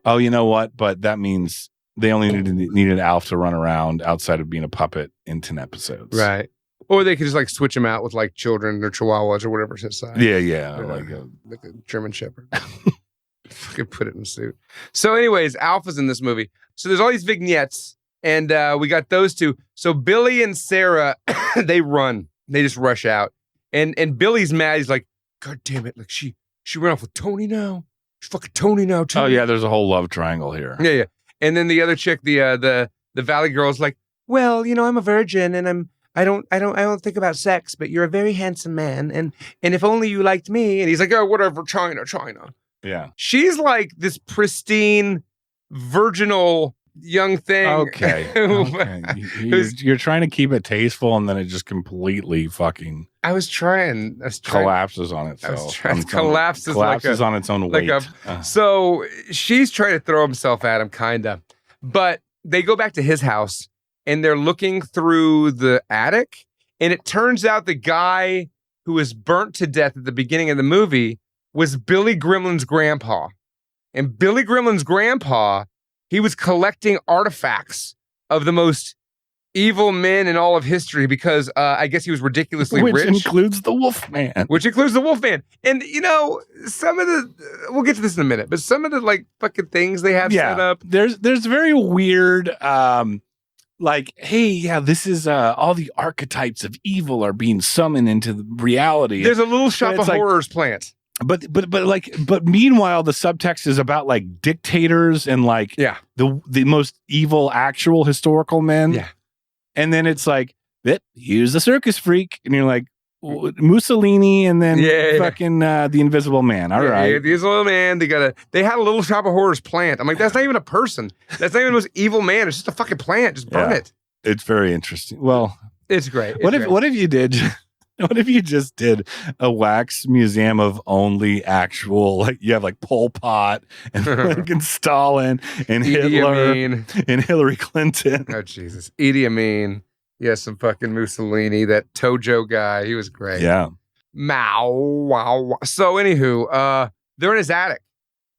Oh, you know what? But that means they only needed Alf to run around outside of being a puppet in 10 episodes. Right. Or they could just like switch him out with like children or chihuahuas or whatever's his size. Yeah. Like a German Shepherd. Fucking put it in a suit. So anyways, Alpha's in this movie. So there's all these vignettes and we got those two. So Billy and Sarah, they run. They just rush out. And Billy's mad. He's like, God damn it. Like she ran off with Tony now. She's fucking Tony now too. Oh yeah, there's a whole love triangle here. Yeah. And then the other chick, the Valley Girl's like, well, you know, I'm a virgin and I don't think about sex, but you're a very handsome man. And if only you liked me. And he's like, oh, whatever, China. Yeah. She's like this pristine, virginal young thing. Okay. You're trying to keep it tasteful and then it just completely fucking I was trying. collapses on itself. Collapses on its own weight. So she's trying to throw himself at him, kind of. But they go back to his house and they're looking through the attic. And it turns out the guy who was burnt to death at the beginning of the movie was Billy Gremlin's grandpa. And Billy Gremlin's grandpa, he was collecting artifacts of the most evil men in all of history because I guess he was ridiculously rich. Which includes the Wolfman. And, you know, some of the, we'll get to this in a minute, but some of the like fucking things they have set up. There's very weird, like, hey, yeah, this is all the archetypes of evil are being summoned into the reality. There's a little shop of horrors plant. But meanwhile, the subtext is about like dictators and like the most evil actual historical men. Yeah. And then it's like, here's the circus freak. And you're like, Mussolini and then fucking the Invisible Man. All right. Yeah, the Invisible Man. They had a little shop of horrors plant. I'm like, that's not even a person. That's not even the most evil man. It's just a fucking plant. Just burn it. It's very interesting. Well, it's great. What if you did? What if you just did a wax museum of only actual, like you have like Pol Pot and fucking Stalin and Hitler and Hillary Clinton? Oh, Jesus. Idi Amin. Yeah, some fucking Mussolini. That Tojo guy. He was great. Yeah. Wow. So, anywho, they're in his attic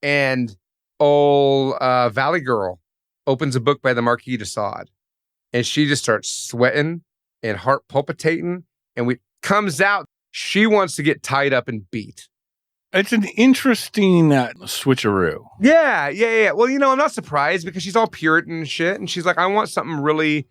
and old Valley Girl opens a book by the Marquis de Sade and she just starts sweating and heart palpitating and comes out, she wants to get tied up and beat. It's an interesting switcheroo. Yeah. Well, you know, I'm not surprised because she's all Puritan and shit. And she's like, I want something really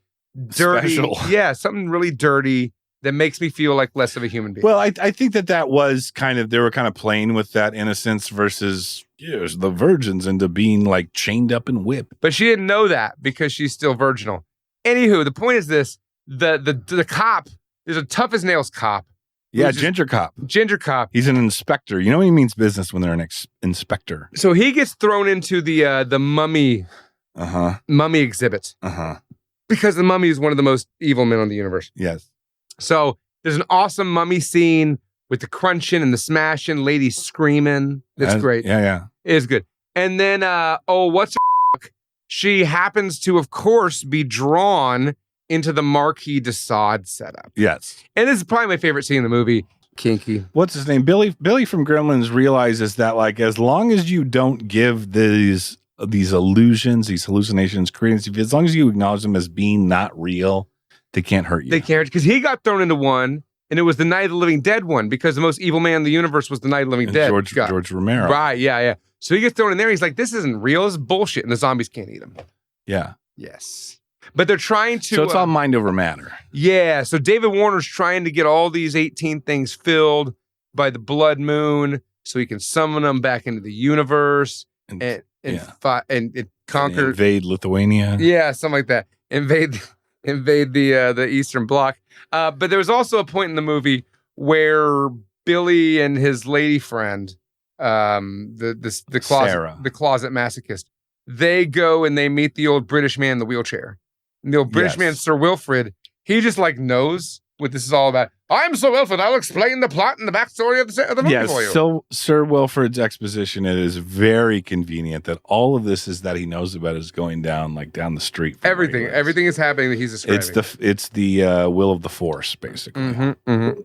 dirty. Special. Yeah, something really dirty that makes me feel like less of a human being. Well, I think that was kind of, they were kind of playing with that innocence versus the virgins into being like chained up and whipped. But she didn't know that because she's still virginal. Anywho, the point is this, the cop, there's a tough as nails cop Yeah, Ginger Cop. Ginger Cop. He's an inspector. You know what he means business when they're an inspector. So he gets thrown into the mummy mummy exhibit. Because the mummy is one of the most evil men on the universe. Yes. So there's an awesome mummy scene with the crunching and the smashing, ladies screaming. That's great. Yeah. It is good. And then, what's her she happens to, of course, be drawn into the Marquis de Sade setup. Yes. And this is probably my favorite scene in the movie. Kinky. What's his name? Billy from Gremlins realizes that, like, as long as you don't give these illusions, these hallucinations, credence, as long as you acknowledge them as being not real, they can't hurt you. They can't, because he got thrown into one, and it was the Night of the Living Dead one, because the most evil man in the universe was the Night of the Living Dead. George Romero. Right, yeah. So he gets thrown in there, he's like, this isn't real, this is bullshit, and the zombies can't eat him. Yeah. Yes. But they're trying to... So it's all mind over matter. Yeah, so David Warner's trying to get all these 18 things filled by the blood moon, so he can summon them back into the universe, and conquer... Invade Lithuania. Yeah, something like that. Invade the Eastern Bloc. But there was also a point in the movie where Billy and his lady friend, the closet masochist, they go and they meet the old British man in the wheelchair. And the old British man, Sir Wilfrid, he just like knows what this is all about. I'm Sir Wilfrid. I'll explain the plot and the backstory of the movie for you. So Sir Wilfrid's exposition, it is very convenient that all of this is that he knows about is going down the street. Everything is happening that he's describing. It's the will of the Force, basically. And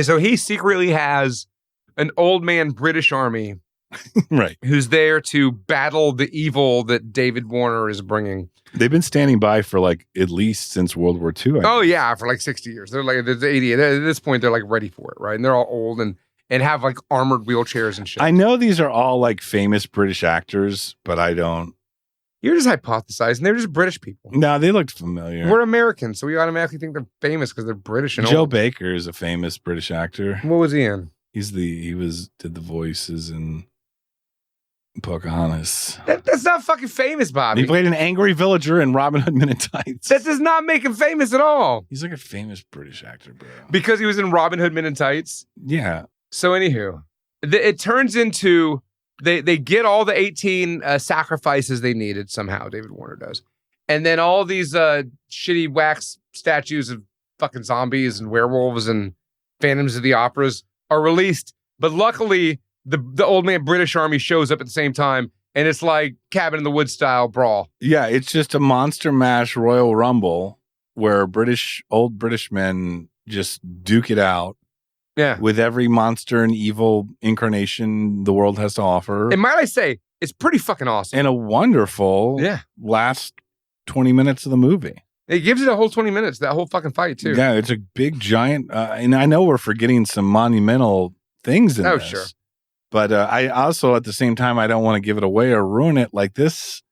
so he secretly has an old man British army, right? Who's there to battle the evil that David Warner is bringing. They've been standing by for like at least since World War II. Yeah, for like 60 years. They're like, there's 80. At this point, they're like ready for it, right? And they're all old and have like armored wheelchairs and shit. I know these are all like famous British actors, but I don't. You're just hypothesizing. They're just British people. No, they looked familiar. We're Americans, so we automatically think they're famous because they're British and Joe old. Baker is a famous British actor. What was he in? Did the voices in Pocahontas. That's not fucking famous, Bobby. He played an angry villager in Robin Hood Men in Tights. That does not make him famous at all. He's like a famous British actor, bro. Because he was in Robin Hood Men in Tights? Yeah. So anywho, it turns into they get all the 18 sacrifices they needed somehow, David Warner does. And then all these shitty wax statues of fucking zombies and werewolves and Phantoms of the Operas are released. But luckily, the old man British army shows up at the same time, and it's like Cabin in the Woods style brawl. Yeah, it's just a monster mash Royal Rumble where old British men just duke it out. Yeah, with every monster and evil incarnation the world has to offer. And might I say, it's pretty fucking awesome. And a wonderful last 20 minutes of the movie. It gives it a whole 20 minutes, that whole fucking fight, too. Yeah, it's a big, giant, and I know we're forgetting some monumental things in this. Sure. But I also, at the same time, I don't want to give it away or ruin it. Like, this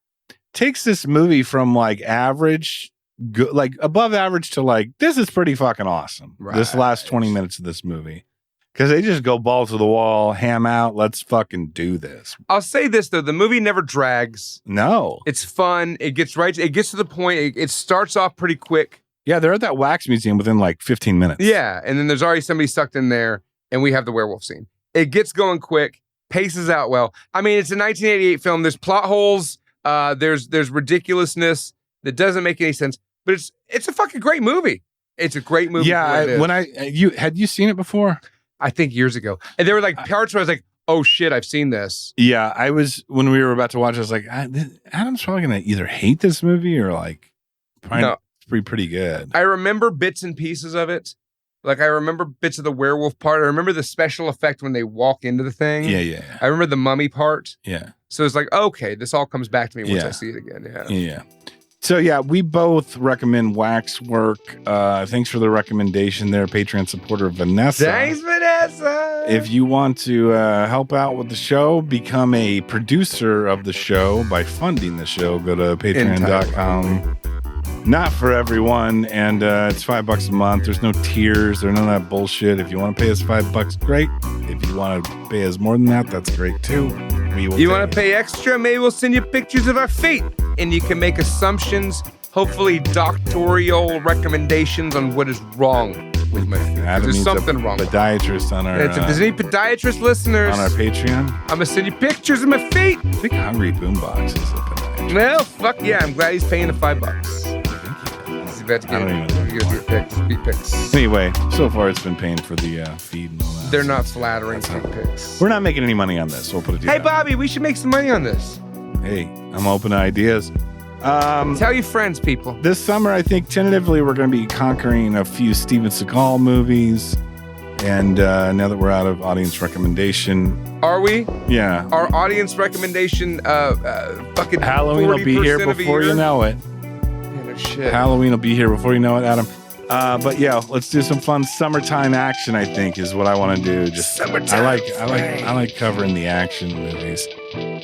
takes this movie from, like, average, good, like, above average to, like, this is pretty fucking awesome. Right. This last 20 minutes of this movie. Because they just go ball to the wall, ham out, let's fucking do this. I'll say this, though. The movie never drags. No. It's fun. It gets to the point. It starts off pretty quick. Yeah, they're at that wax museum within, like, 15 minutes. Yeah, and then there's already somebody sucked in there, and we have the werewolf scene. It gets going quick, paces out well. I mean, it's a 1988 film. There's plot holes. There's ridiculousness that doesn't make any sense. But it's a fucking great movie. It's a great movie. Yeah, had you seen it before? I think years ago. And there were like parts where I was like, oh shit, I've seen this. Yeah, when we were about to watch, I was like, Adam's probably gonna either hate this movie or like it's pretty good. I remember bits and pieces of it. Like, I remember bits of the werewolf part. I remember the special effect when they walk into the thing. Yeah. I remember the mummy part. Yeah. So it's like, okay, this all comes back to me once I see it again. Yeah. So, yeah, we both recommend Waxwork. Thanks for the recommendation there, Patreon supporter Vanessa. Thanks, Vanessa. If you want to help out with the show, become a producer of the show by funding the show, go to patreon.com. Not for everyone, and it's $5 a month. There's no tiers. There's none of that bullshit. If you want to pay us $5, great. If you want to pay us more than that, that's great too. You want to pay extra? Maybe we'll send you pictures of our feet, and you can make assumptions, hopefully doctoral recommendations on what is wrong with my feet. Adam There's needs something a wrong. podiatrist on our If there's any podiatrist listeners on our Patreon. I'm gonna send you pictures of my feet. I think Hungry Boombox is a podiatrist. Well, fuck yeah! I'm glad he's paying the $5. He's about to get feet pics. Anyway, so far it's been paying for the feed and all that. They're not flattering feet pics. We're not making any money on this. We'll put it. Hey, Bobby, we should make some money on this. Hey, I'm open to ideas. Tell your friends, people. This summer, I think tentatively we're going to be conquering a few Steven Seagal movies. And now that we're out of audience recommendation. Are we? Yeah. Our audience recommendation, fucking Halloween will be here before you know it. Yeah, no shit. Halloween will be here before you know it, Adam. But yeah, let's do some fun summertime action, I think, is what I want to do. Just summertime. I like covering the action movies.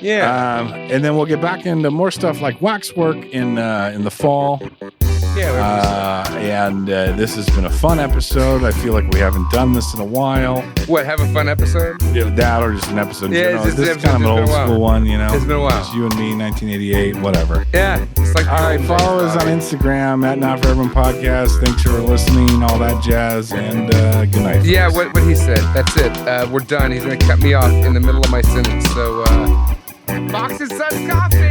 Yeah. And then we'll get back into more stuff like Waxwork in the fall. Yeah. And this has been a fun episode. I feel like we haven't done this in a while. What, have a fun episode? Yeah, that or just an episode. Yeah, this is kind of an old school one, you know. It's been a while. Just you and me, 1988, whatever. Yeah. It's like all right, follow us on Instagram at Not For Everyone Podcast. Thanks for listening, all that jazz, and good night. Yeah, what he said. That's it. We're done. He's going to cut me off in the middle of my sentence. So, Fox and Sons Coffee.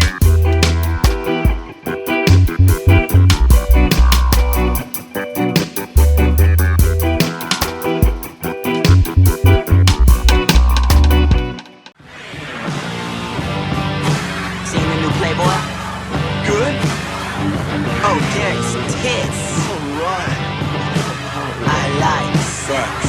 Seen the new Playboy? Good? Oh, there's tits. All right. I like sex.